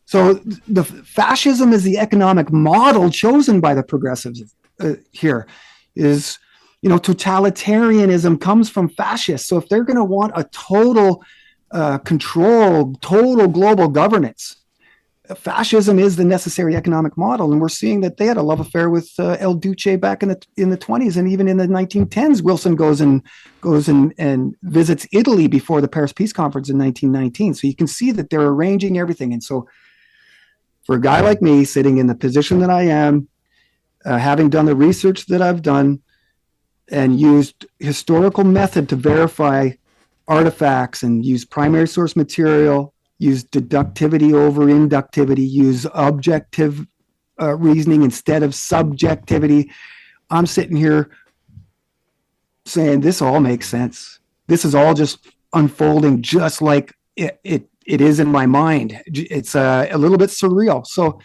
So the fascism is the economic model chosen by the progressives here. Is, totalitarianism comes from fascists. So if they're going to want a total control, total global governance, fascism is the necessary economic model. And we're seeing that they had a love affair with El Duce back in the 20s, and even in the 1910s, Wilson goes and visits Italy before the Paris Peace Conference in 1919. So you can see that they're arranging everything. And so for a guy like me, sitting in the position that I am, having done the research that I've done and used historical method to verify artifacts and use primary source material, use deductivity over inductivity, use objective reasoning instead of subjectivity, I'm sitting here saying this all makes sense. This is all just unfolding just like it is in my mind. It's a little bit surreal. So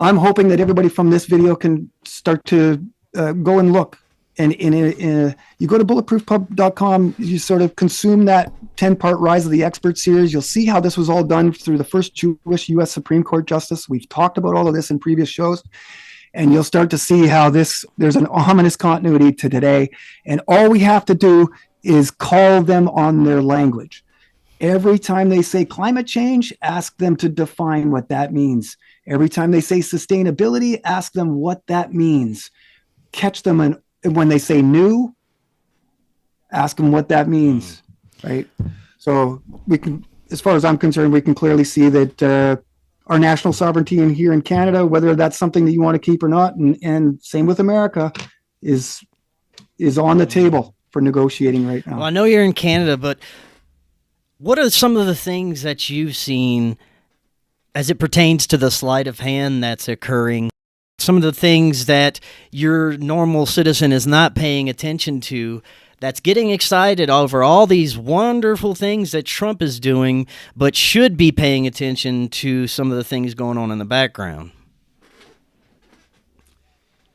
I'm hoping that everybody from this video can start to go and look. And you go to bulletproofpub.com, you sort of consume that 10-part Rise of the Expert series. You'll see how this was all done through the first Jewish U.S. Supreme Court justice. We've talked about all of this in previous shows. And you'll start to see how there's an ominous continuity to today. And all we have to do is call them on their language. Every time they say climate change, ask them to define what that means. Every time they say sustainability, ask them what that means. Catch them, and when they say new, ask them what that means, right? So we can, as far as I'm concerned, we can clearly see that our national sovereignty in here in Canada, whether that's something that you want to keep or not, and same with America, is on the table for negotiating right now. Well, I know you're in Canada, but what are some of the things that you've seen as it pertains to the sleight of hand that's occurring? Some of the things that your normal citizen is not paying attention to, that's getting excited over all these wonderful things that Trump is doing, but should be paying attention to some of the things going on in the background.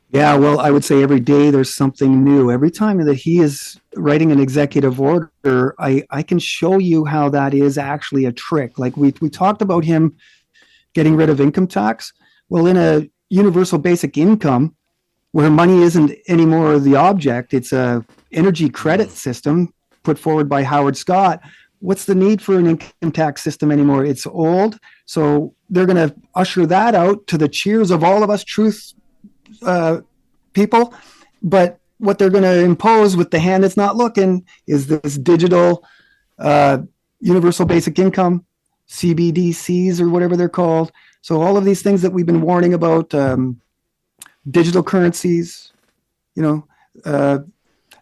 Yeah, well, I would say every day there's something new. Every time that he is writing an executive order, I can show you how that is actually a trick. Like we talked about him getting rid of income tax. Well, in a universal basic income, where money isn't anymore the object, it's a energy credit system put forward by Howard Scott. What's the need for an income tax system anymore? It's old. So they're going to usher that out to the cheers of all of us truth people. But what they're going to impose with the hand that's not looking is this digital universal basic income, CBDCs or whatever they're called. So all of these things that we've been warning about, digital currencies, they're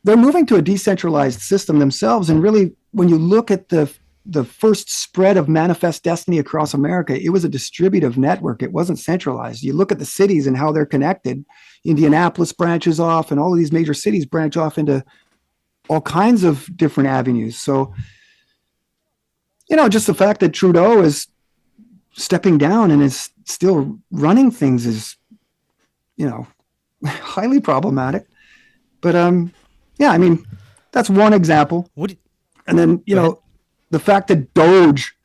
moving to a decentralized system themselves. And really, when you look at the first spread of manifest destiny across America, it was a distributive network. It wasn't centralized. You look at the cities and how they're connected. Indianapolis branches off, and all of these major cities branch off into all kinds of different avenues. So, just the fact that Trudeau is stepping down and is still running things is, highly problematic. But that's one example. And then, the fact that DOGE,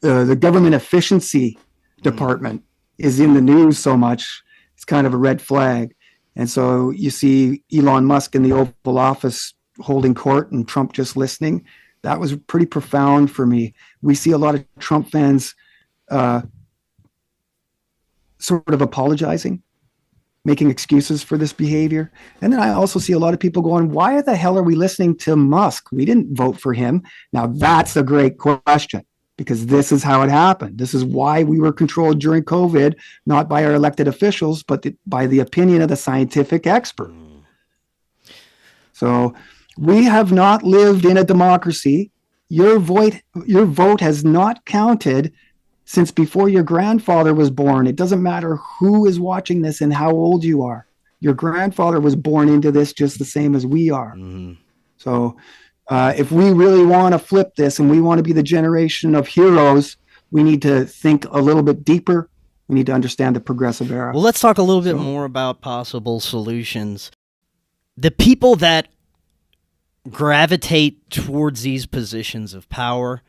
the government efficiency department, is in the news so much, it's kind of a red flag. And so you see Elon Musk in the Oval Office holding court and Trump just listening. That was pretty profound for me. We see a lot of Trump fans sort of apologizing, making excuses for this behavior. And then I also see a lot of people going, why the hell are we listening to Musk? We didn't vote for him. Now, that's a great question, because this is how it happened. This is why we were controlled during COVID, not by our elected officials, but by the opinion of the scientific expert. So we have not lived in a democracy. Your vote has not counted since before your grandfather was born. It doesn't matter who is watching this and how old you are. Your grandfather was born into this just the same as we are. So if we really want to flip this and we want to be the generation of heroes, we need to think a little bit deeper. We need to understand the progressive era. Well, let's talk a little bit more about possible solutions. The people that gravitate towards these positions of power,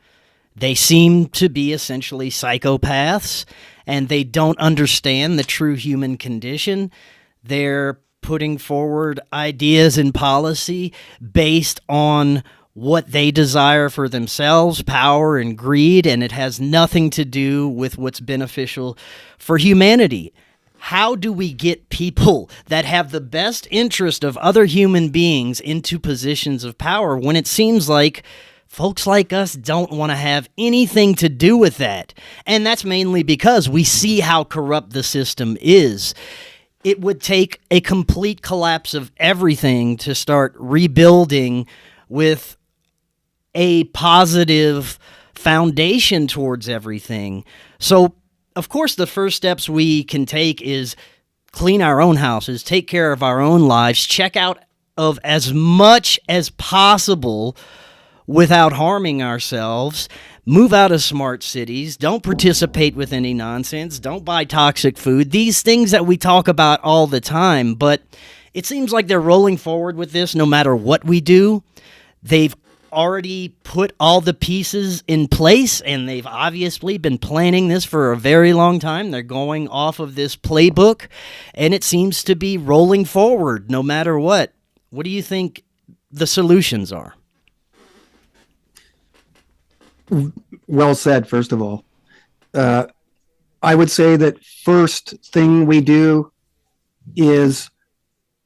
they seem to be essentially psychopaths, and they don't understand the true human condition. They're putting forward ideas and policy based on what they desire for themselves, power and greed, and it has nothing to do with what's beneficial for humanity. How do we get people that have the best interest of other human beings into positions of power when it seems like folks like us don't want to have anything to do with that? And that's mainly because we see how corrupt the system is. It would take a complete collapse of everything to start rebuilding with a positive foundation towards everything. So, of course, the first steps we can take is clean our own houses, take care of our own lives, check out of as much as possible without harming ourselves, move out of smart cities, don't participate with any nonsense, don't buy toxic food, these things that we talk about all the time. But it seems like they're rolling forward with this no matter what we do. They've already put all the pieces in place, and they've obviously been planning this for a very long time. They're going off of this playbook, and it seems to be rolling forward no matter what. What do you think the solutions are? Well said, first of all. I would say that first thing we do is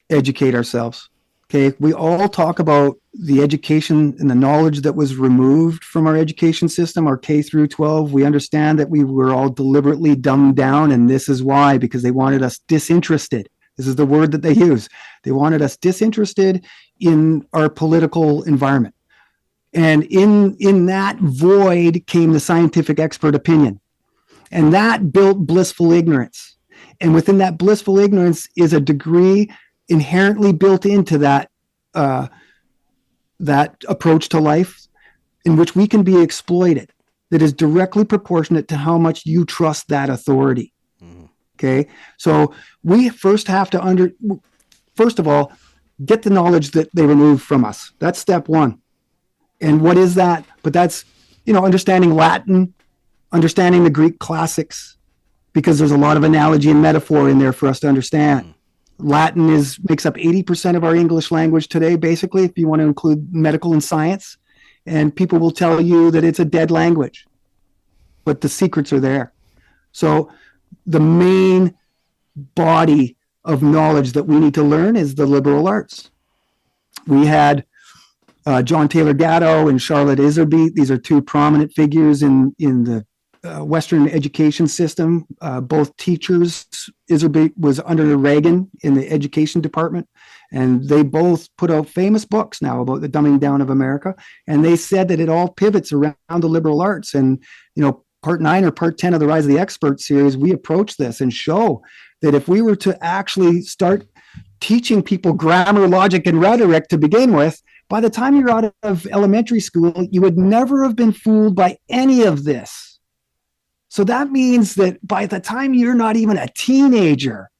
educate ourselves. Okay. We all talk about the education and the knowledge that was removed from our education system, our K through 12. We understand that we were all deliberately dumbed down, and this is why, because they wanted us disinterested. This is the word that they use. They wanted us disinterested in our political environment. And in that void came the scientific expert opinion. And that built blissful ignorance. And within that blissful ignorance is a degree inherently built into that approach to life in which we can be exploited, that is directly proportionate to how much you trust that authority. Okay. So we first have to first of all, get the knowledge that they removed from us. That's step one. And what is that? But that's, understanding Latin, understanding the Greek classics, because there's a lot of analogy and metaphor in there for us to understand. Latin makes up 80% of our English language today, basically, if you want to include medical and science. And people will tell you that it's a dead language, but the secrets are there. So the main body of knowledge that we need to learn is the liberal arts. We had John Taylor Gatto and Charlotte Iserbyt. These are two prominent figures in the Western education system, both teachers. Iserbyt was under Reagan in the education department, and they both put out famous books now about the dumbing down of America. And they said that it all pivots around the liberal arts. And, part 9 or part 10 of the Rise of the Expert series, we approach this and show that if we were to actually start teaching people grammar, logic, and rhetoric to begin with, by the time you're out of elementary school, you would never have been fooled by any of this. So that means that by the time you're not even a teenager,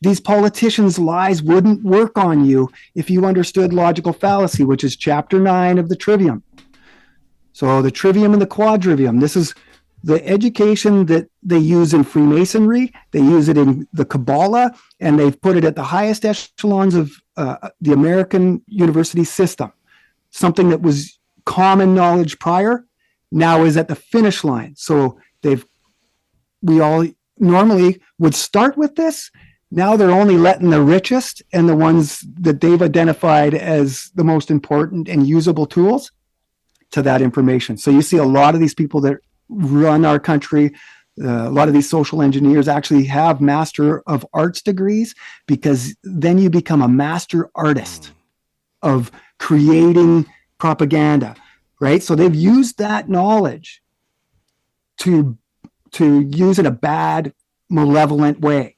these politicians' lies wouldn't work on you if you understood logical fallacy, which is chapter 9 of the Trivium. So the Trivium and the Quadrivium, this is the education that they use in Freemasonry. They use it in the Kabbalah, and they've put it at the highest echelons of the American university system. Something that was common knowledge prior now is at the finish line. So we all normally would start with this. Now they're only letting the richest and the ones that they've identified as the most important and usable tools to that information. So you see a lot of these people that run our country, a lot of these social engineers actually have Master of Arts degrees, because then you become a master artist of creating propaganda, right? So they've used that knowledge to use in a bad, malevolent way.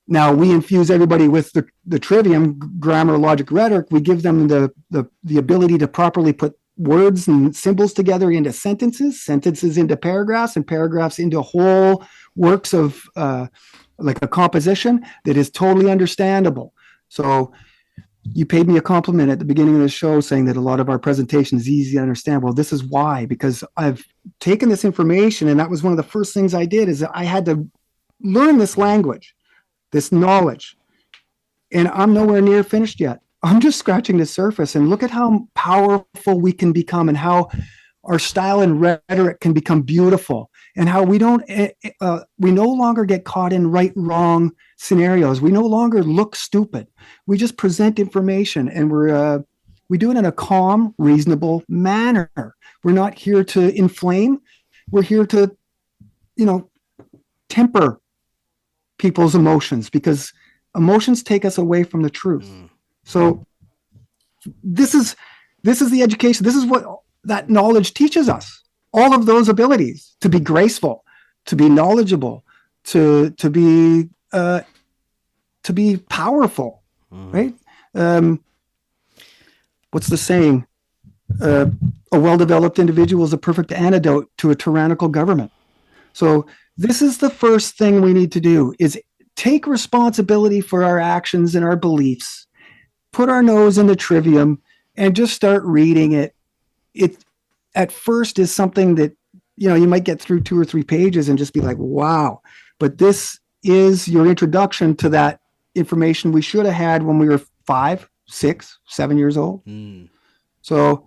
Now we infuse everybody with the Trivium, grammar, logic, rhetoric. We give them the ability to properly put words and symbols together into sentences into paragraphs, and paragraphs into whole works of like a composition that is totally understandable. So you paid me a compliment at the beginning of the show saying that a lot of our presentation is easy to understand. Well, this is why, because I've taken this information, and that was one of the first things I did, is that I had to learn this language, this knowledge, and I'm nowhere near finished yet. I'm just scratching the surface, and look at how powerful we can become, and how our style and rhetoric can become beautiful, and how we no longer get caught in right, wrong scenarios. We no longer look stupid. We just present information, and we do it in a calm, reasonable manner. We're not here to inflame. We're here to, temper people's emotions, because emotions take us away from the truth. So this is the education. This is what that knowledge teaches us. All of those abilities to be graceful, to be knowledgeable, to be powerful, right? What's the saying? A well-developed individual is a perfect antidote to a tyrannical government. So this is the first thing we need to do, is take responsibility for our actions and our beliefs. Put our nose in the Trivium and just start reading it. It at first is something that, you might get through 2 or 3 pages and just be like, wow. But this is your introduction to that information we should have had when we were 5, 6, 7 years old. So,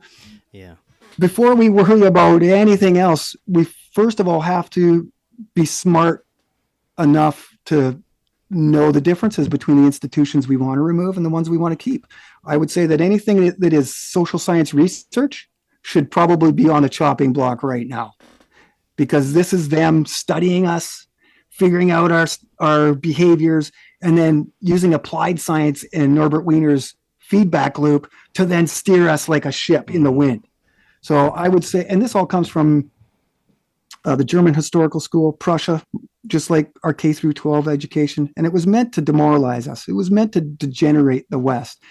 yeah. before we worry about anything else, we first of all have to be smart enough to know the differences between the institutions we want to remove and the ones we want to keep. I would say that anything that is social science research should probably be on the chopping block right now, because this is them studying us, figuring out our behaviors, and then using applied science and Norbert Wiener's feedback loop to then steer us like a ship in the wind. So I would say, and this all comes from the German Historical School, Prussia, just like our K through 12 education. And it was meant to demoralize us. It was meant to degenerate the West.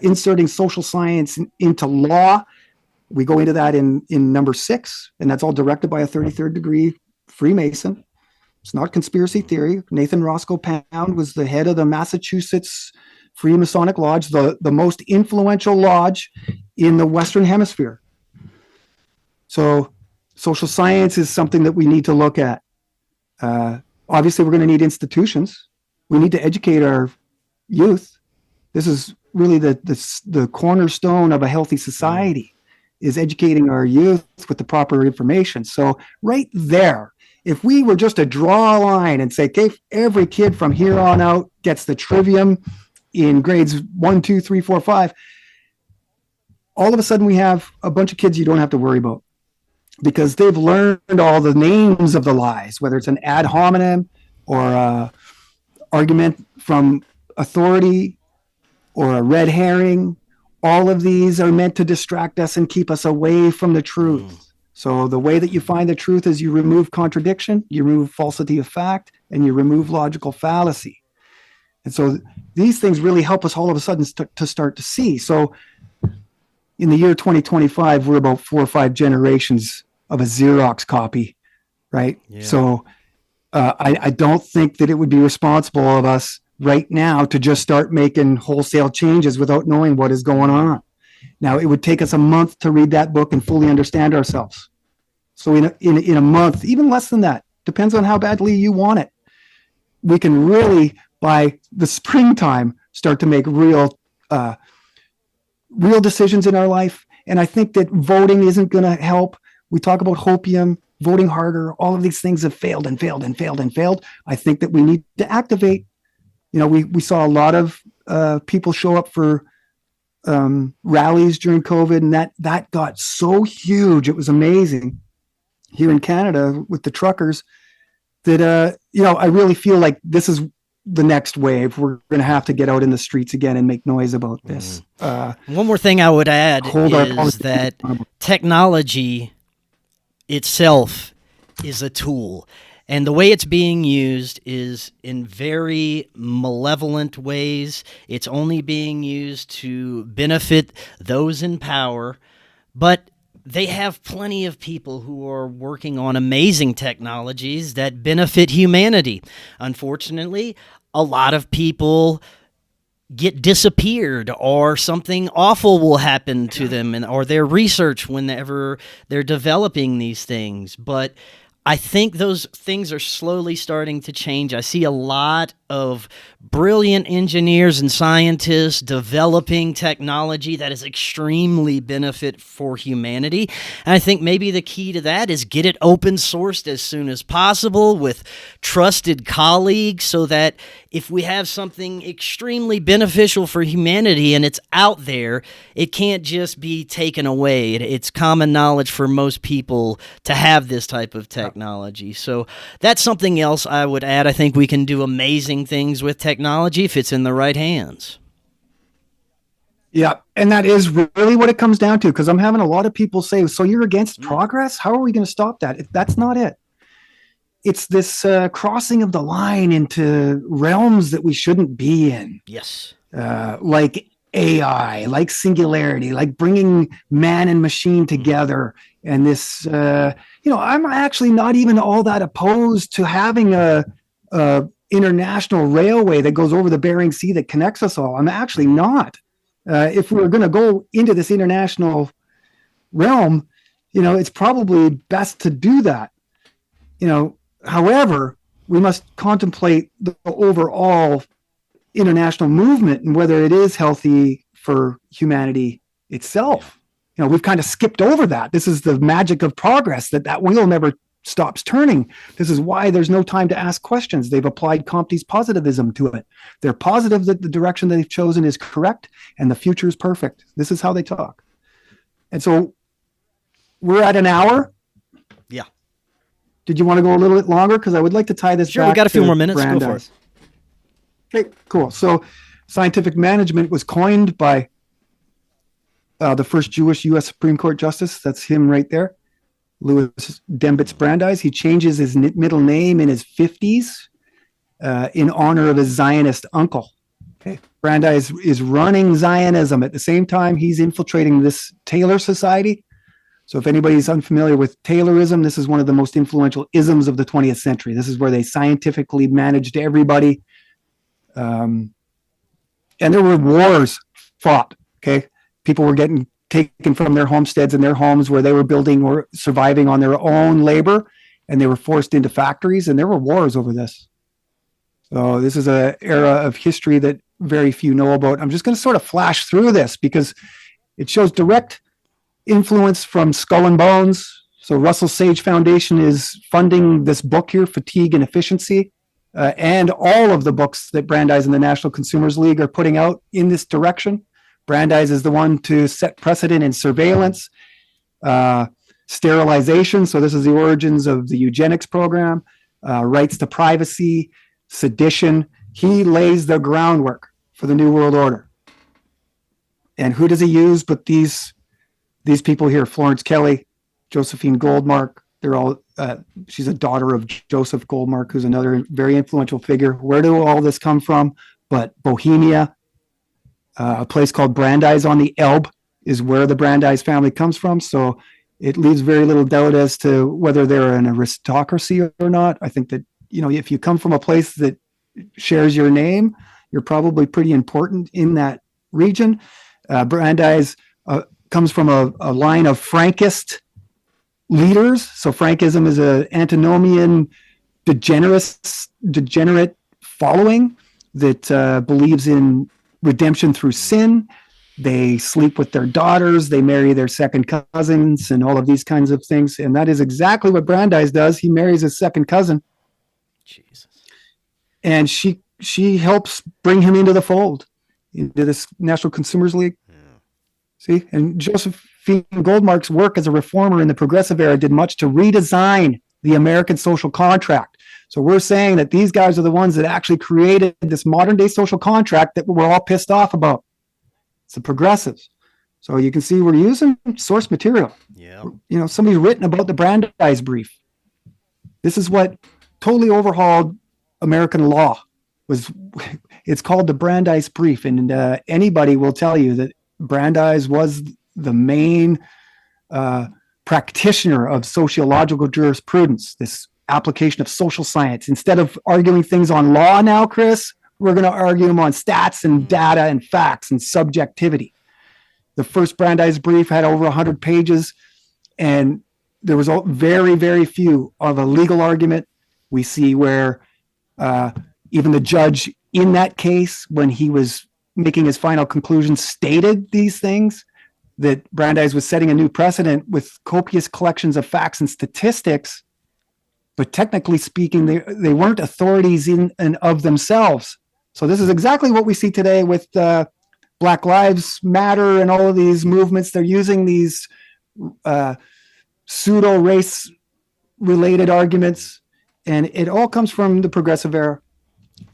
Inserting social science into law, we go into that in number 6, and that's all directed by a 33rd degree Freemason. It's not conspiracy theory. Nathan Roscoe Pound was the head of the Massachusetts Freemasonic Lodge, the most influential lodge in the Western Hemisphere. So social science is something that we need to look at. Obviously, we're going to need institutions. We need to educate our youth. This is really the cornerstone of a healthy society, is educating our youth with the proper information. So right there, if we were just to draw a line and say, okay, every kid from here on out gets the trivium in grades 1, 2, 3, 4, 5, all of a sudden we have a bunch of kids you don't have to worry about, because they've learned all the names of the lies, whether it's an ad hominem or a argument from authority or a red herring. All of these are meant to distract us and keep us away from the truth. So the way that you find the truth is you remove contradiction, you remove falsity of fact, and you remove logical fallacy. And so these things really help us all of a sudden to start to see. So in the year 2025, we're about 4 or 5 generations of a Xerox copy, right? Yeah. So I don't think that it would be responsible of us right now to just start making wholesale changes without knowing what is going on. Now, it would take us a month to read that book and fully understand ourselves. So in a month, even less than that, depends on how badly you want it, we can really, by the springtime, start to make real decisions in our life. And I think that voting isn't going to help. We talk about hopium, voting harder. All of these things have failed and failed and failed and failed. I think that we need to activate. You know, we saw a lot of people show up for rallies during COVID, and that got so huge. It was amazing here in Canada with the truckers that, I really feel like this is the next wave. We're going to have to get out in the streets again and make noise about this. One more thing I would add is that technology itself is a tool. And the way it's being used is in very malevolent ways. It's only being used to benefit those in power. But they have plenty of people who are working on amazing technologies that benefit humanity. Unfortunately, a lot of people get disappeared, or something awful will happen to them, or their research whenever they're developing these things. But I think those things are slowly starting to change. I see a lot of brilliant engineers and scientists developing technology that is extremely benefit for humanity. And I think maybe the key to that is get it open sourced as soon as possible with trusted colleagues, so that if we have something extremely beneficial for humanity and it's out there, it can't just be taken away. It's common knowledge for most people to have this type of technology. So that's something else I would add. I think we can do amazing things with technology if it's in the right hands. Yeah, and that is really what it comes down to, because I'm having a lot of people say, so you're against progress? How are we going to stop that? That's not it. It's this crossing of the line into realms that we shouldn't be in. Yes. Like AI, like singularity, like bringing man and machine together. And this, I'm actually not even all that opposed to having a international railway that goes over the Bering Sea that connects us all. I'm actually not. If we're going to go into this international realm, it's probably best to do that. However, we must contemplate the overall international movement and whether it is healthy for humanity itself. we've kind of skipped over that. This is the magic of progress, that wheel never stops turning. This is why there's no time to ask questions. They've applied Comte's positivism to it. They're positive that the direction they've chosen is correct and the future is perfect. This is how they talk. And so we're at an hour. Yeah. Did you want to go a little bit longer? Because I would like to tie this Sure, back we got a few to more minutes. Go Brandeis. for it. Okay, cool. So scientific management was coined by the first Jewish U.S. Supreme Court Justice. That's him right there, Louis Dembitz Brandeis. He changes his middle name in his 50s in honor of his Zionist uncle. Okay. Brandeis is running Zionism. At the same time, he's infiltrating this Taylor Society. So if anybody's unfamiliar with Taylorism, this is one of the most influential isms of the 20th century. This is where they scientifically managed everybody. And there were wars fought, okay? People were getting taken from their homesteads and their homes where they were building or surviving on their own labor, and they were forced into factories, and there were wars over this. So this is an era of history that very few know about. I'm just going to sort of flash through this because it shows direct influence from Skull and Bones. So Russell Sage Foundation is funding this book here, Fatigue and Efficiency, and all of the books that Brandeis and the National Consumers League are putting out in this direction. Brandeis is the one to set precedent in surveillance, sterilization. So this is the origins of the eugenics program, rights to privacy, sedition. He lays the groundwork for the New World Order. And who does he use but these people here? Florence Kelly, Josephine Goldmark. They're all, she's a daughter of Joseph Goldmark, who's another very influential figure. Where do all this come from? But Bohemia, a place called Brandeis on the Elbe is where the Brandeis family comes from. So it leaves very little doubt as to whether they're an aristocracy or not. I think that, if you come from a place that shares your name, you're probably pretty important in that region. Brandeis comes from a line of Frankist leaders. So Frankism is an antinomian, degenerate following that believes in redemption through sin. They sleep with their daughters. They marry their second cousins and all of these kinds of things. And that is exactly what Brandeis does. He marries his second cousin. Jesus. And she helps bring him into the fold, into this National Consumers League. Yeah. See? And Josephine Goldmark's work as a reformer in the progressive era did much to redesign the American social contract. So we're saying that these guys are the ones that actually created this modern day social contract that we're all pissed off about. It's the progressives. So you can see we're using source material. Yeah. Somebody's written about the Brandeis Brief. This is what totally overhauled American law. It's called the Brandeis Brief. And anybody will tell you that Brandeis was the main practitioner of sociological jurisprudence, this application of social science. Instead of arguing things on law now, Chris, we're going to argue them on stats and data and facts and subjectivity. The first Brandeis Brief had over 100 pages, and there was very, very few of a legal argument. We see where even the judge in that case, when he was making his final conclusion, stated these things, that Brandeis was setting a new precedent with copious collections of facts and statistics, but technically speaking, they weren't authorities in and of themselves. So this is exactly what we see today with Black Lives Matter and all of these movements. They're using these pseudo-race related arguments, and it all comes from the progressive era.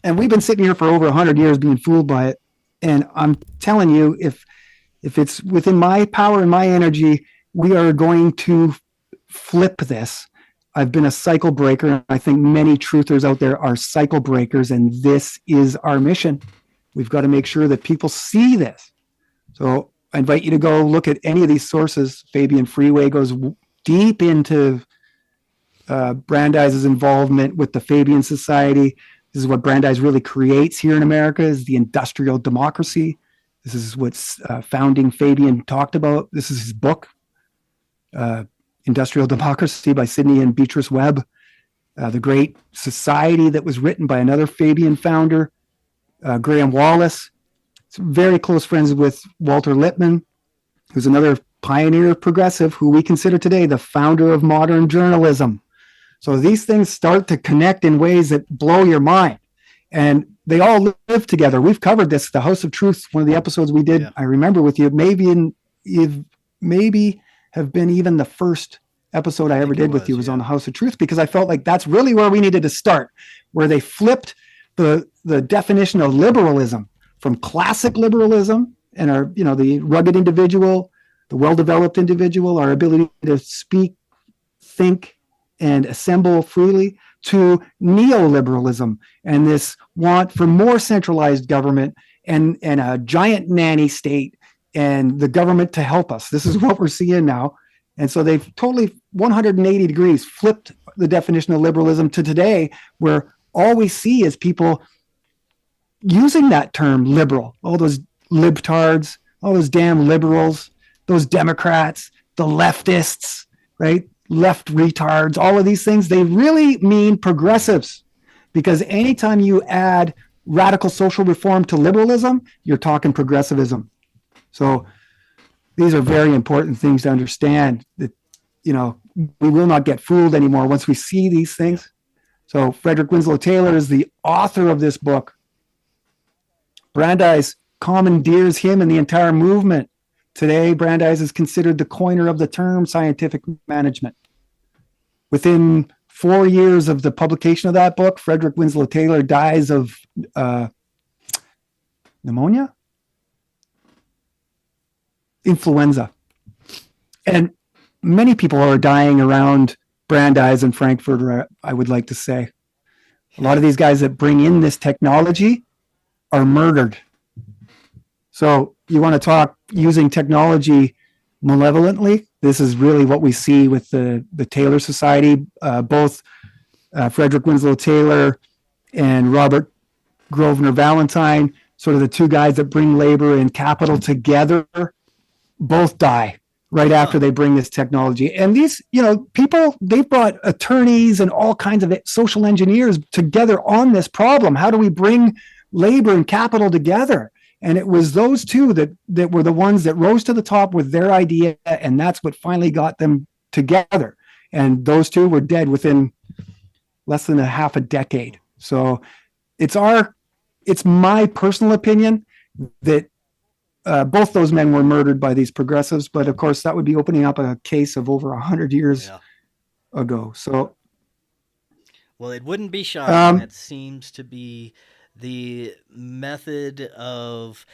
And we've been sitting here for over 100 years being fooled by it. And I'm telling you, if it's within my power and my energy, we are going to flip this. I've been a cycle breaker. I think many truthers out there are cycle breakers, and this is our mission. We've got to make sure that people see this. So I invite you to go look at any of these sources. Fabian Freeway goes deep into Brandeis' involvement with the Fabian Society. This is what Brandeis really creates here in America, is the industrial democracy. This is what founding Fabian talked about. This is his book, Industrial Democracy by Sidney and Beatrice Webb. The Great Society that was written by another Fabian founder, Graham Wallace. Very close friends with Walter Lippmann, who's another pioneer progressive, who we consider today the founder of modern journalism. So these things start to connect in ways that blow your mind. And they all live together. We've covered this, the House of Truth, one of the episodes we did, I remember with you, maybe have been even the first episode I ever did with you was on the House of Truth, because I felt like that's really where we needed to start, where they flipped the definition of liberalism from classic liberalism and our, the rugged individual, the well-developed individual, our ability to speak, think, and assemble freely, to neoliberalism and this want for more centralized government and a giant nanny state and the government to help us. This is what we're seeing now. And so they've totally 180 degrees flipped the definition of liberalism to today, where all we see is people using that term liberal, all those libtards, all those damn liberals, those Democrats, the leftists, right? Left retards, all of these things, they really mean progressives, because anytime you add radical social reform to liberalism, you're talking progressivism. So these are very important things to understand, that, we will not get fooled anymore once we see these things. So Frederick Winslow Taylor is the author of this book. Brandeis commandeers him and the entire movement. Today, Brandeis is considered the coiner of the term scientific management. Within 4 years of the publication of that book, Frederick Winslow Taylor dies of pneumonia? Influenza. And many people are dying around Brandeis and Frankfurt, I would like to say. A lot of these guys that bring in this technology are murdered. So you want to talk using technology malevolently? This is really what we see with the Taylor Society. Both Frederick Winslow Taylor and Robert Grosvenor Valentine, sort of the two guys that bring labor and capital together, both die right after they bring this technology. And these, people, they've brought attorneys and all kinds of social engineers together on this problem. How do we bring labor and capital together? And it was those two that were the ones that rose to the top with their idea, and that's what finally got them together. And those two were dead within less than a half a decade. So it's my personal opinion that both those men were murdered by these progressives, but of course that would be opening up a case of over 100 years ago. So, well, it wouldn't be shocking. That seems to be the method of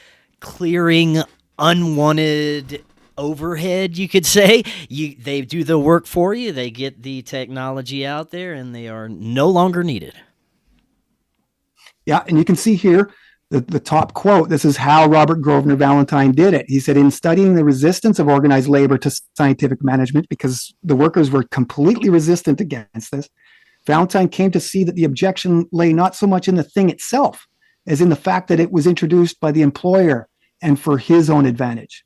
clearing unwanted overhead, you could say. They do the work for you. They get the technology out there, and they are no longer needed. Yeah, and you can see here the top quote. This is how Robert Grosvenor Valentine did it. He said, in studying the resistance of organized labor to scientific management, because the workers were completely resistant against this, Valentine came to see that the objection lay not so much in the thing itself as in the fact that it was introduced by the employer and for his own advantage.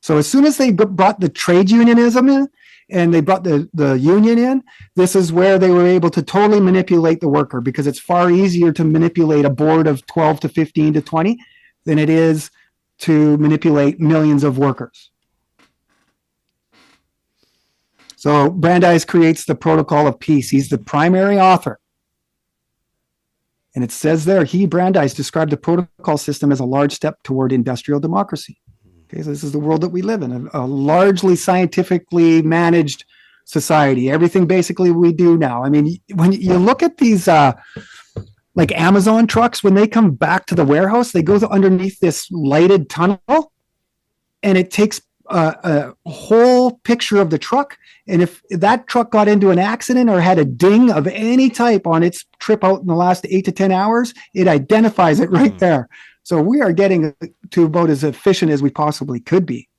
So as soon as they brought the trade unionism in and they brought the union in, this is where they were able to totally manipulate the worker, because it's far easier to manipulate a board of 12 to 15 to 20 than it is to manipulate millions of workers. So Brandeis creates the protocol of peace. He's the primary author. And it says there, Brandeis described the protocol system as a large step toward industrial democracy. Okay, so this is the world that we live in, a largely scientifically managed society. Everything basically we do now. I mean, when you look at these like Amazon trucks, when they come back to the warehouse, they go underneath this lighted tunnel, and it takes a whole picture of the truck. And if that truck got into an accident or had a ding of any type on its trip out in the last 8 to 10 hours, it identifies it right there. So we are getting to about as efficient as we possibly could be.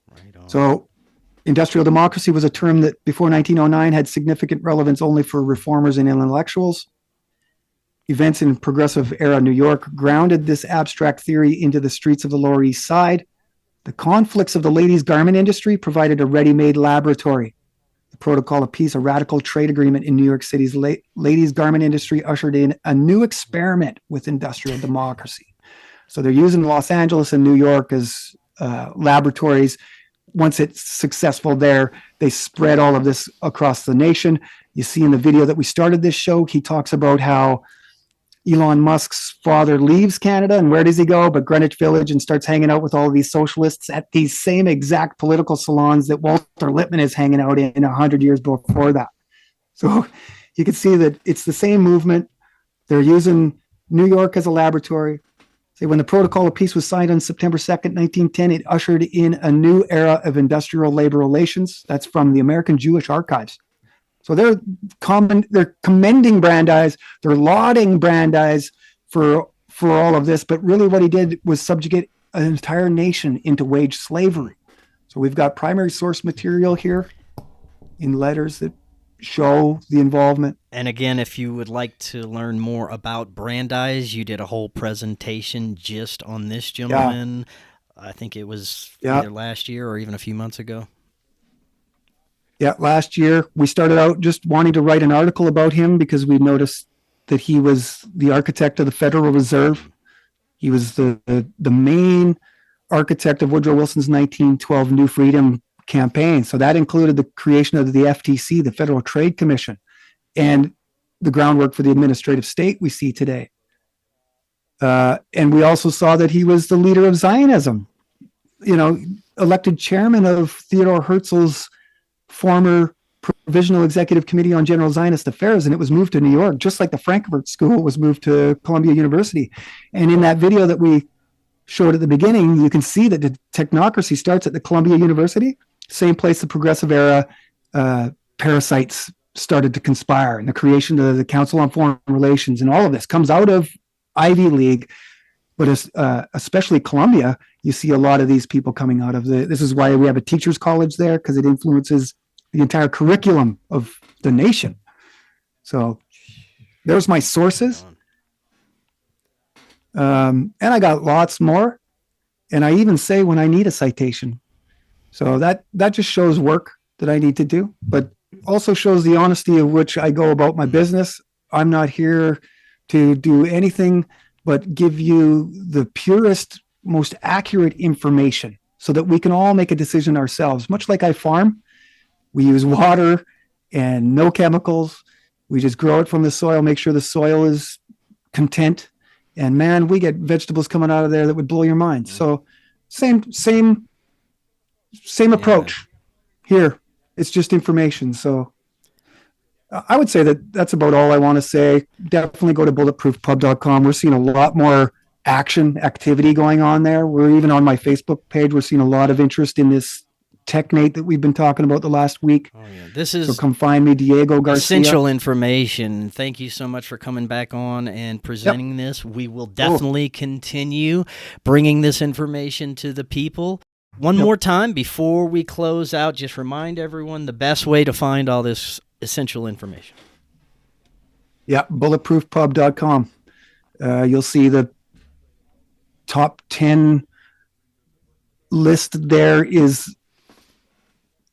Right on. So industrial democracy was a term that before 1909 had significant relevance only for reformers and intellectuals. Events in progressive era New York grounded this abstract theory into the streets of the Lower East Side. The conflicts of the ladies' garment industry provided a ready-made laboratory. The Protocol of Peace, a radical trade agreement in New York City's ladies' garment industry, ushered in a new experiment with industrial democracy. So they're using Los Angeles and New York as laboratories. Once it's successful there, they spread all of this across the nation. You see in the video that we started this show, he talks about how Elon Musk's father leaves Canada, and where does he go but Greenwich Village, and starts hanging out with all of these socialists at these same exact political salons that Walter Lippmann is hanging out in 100 years before that. So you can see that it's the same movement. They're using New York as a laboratory. Say, when the Protocol of Peace was signed on September 2nd, 1910, it ushered in a new era of industrial labor relations. That's from the American Jewish Archives. So they're commending Brandeis, they're lauding Brandeis for all of this, but really what he did was subjugate an entire nation into wage slavery. So we've got primary source material here in letters that show the involvement. And again, if you would like to learn more about Brandeis, you did a whole presentation just on this gentleman. Yeah. I think it was either last year or even a few months ago. Yeah, last year we started out just wanting to write an article about him because we noticed that he was the architect of the Federal Reserve. He was the main architect of Woodrow Wilson's 1912 New Freedom campaign. So that included the creation of the FTC, the Federal Trade Commission, and the groundwork for the administrative state we see today. And we also saw that he was the leader of Zionism, elected chairman of Theodore Herzl's former Provisional Executive Committee on General Zionist Affairs, and it was moved to New York, just like the Frankfurt School was moved to Columbia University. And in that video that we showed at the beginning, you can see that the technocracy starts at the Columbia University, same place the Progressive Era parasites started to conspire, and the creation of the Council on Foreign Relations, and all of this comes out of Ivy League, but especially Columbia. You see a lot of these people coming out of this is why we have a teachers college there, because it influences the entire curriculum of the nation. So there's my sources. And I got lots more. And I even say when I need a citation. So that just shows work that I need to do, but also shows the honesty of which I go about my business. I'm not here to do anything but give you the purest, most accurate information so that we can all make a decision ourselves. Much like I farm, we use water and no chemicals. We just grow it from the soil, make sure the soil is content. And man, we get vegetables coming out of there that would blow your mind. So same approach here. It's just information. So I would say that that's about all I want to say. Definitely go to bulletproofpub.com. We're seeing a lot more activity going on there. We're even on my Facebook page. We're seeing a lot of interest in this Technate that we've been talking about the last week. Oh, yeah. This is so come find me, Diego Garcia. Essential information. Thank you so much for coming back on and presenting this. We will definitely continue bringing this information to the people. One more time before we close out, just remind everyone the best way to find all this essential information. Yeah, bulletproofpub.com. You'll see the top 10 list there is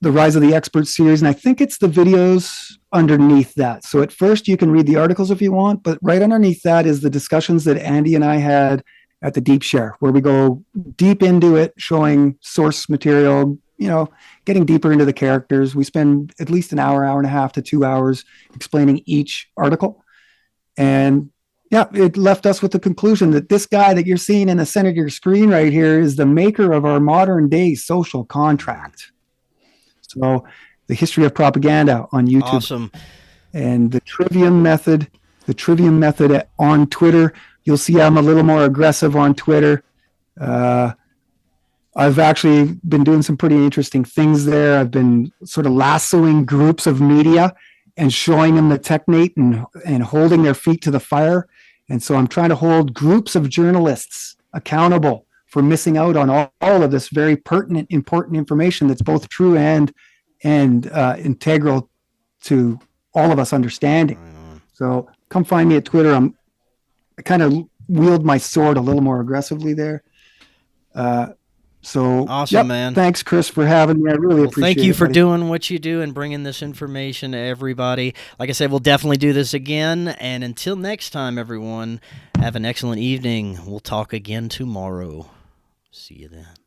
the Rise of the Expert series, and I think it's the videos underneath that. So at first you can read the articles if you want, but right underneath that is the discussions that Andy and I had at the Deep Share, where we go deep into it, showing source material, getting deeper into the characters. We spend at least an hour and a half to 2 hours explaining each article. And it left us with the conclusion that this guy that you're seeing in the center of your screen right here is the maker of our modern day social contract. So the history of propaganda on YouTube. Awesome. And the Trivium method on Twitter. You'll see I'm a little more aggressive on Twitter. I've actually been doing some pretty interesting things there. I've been sort of lassoing groups of media and showing them the Technate and holding their feet to the fire. And so I'm trying to hold groups of journalists accountable for missing out on all of this very pertinent, important information that's both true and integral to all of us understanding. So come find me at Twitter. I kind of wield my sword a little more aggressively there. So Awesome, man. Thanks, Chris, for having me. I really appreciate it. Thank you for buddy. doing what you do and bringing this information to everybody. Like I said, we'll definitely do this again. And until next time, everyone, have an excellent evening. We'll talk again tomorrow. See you then.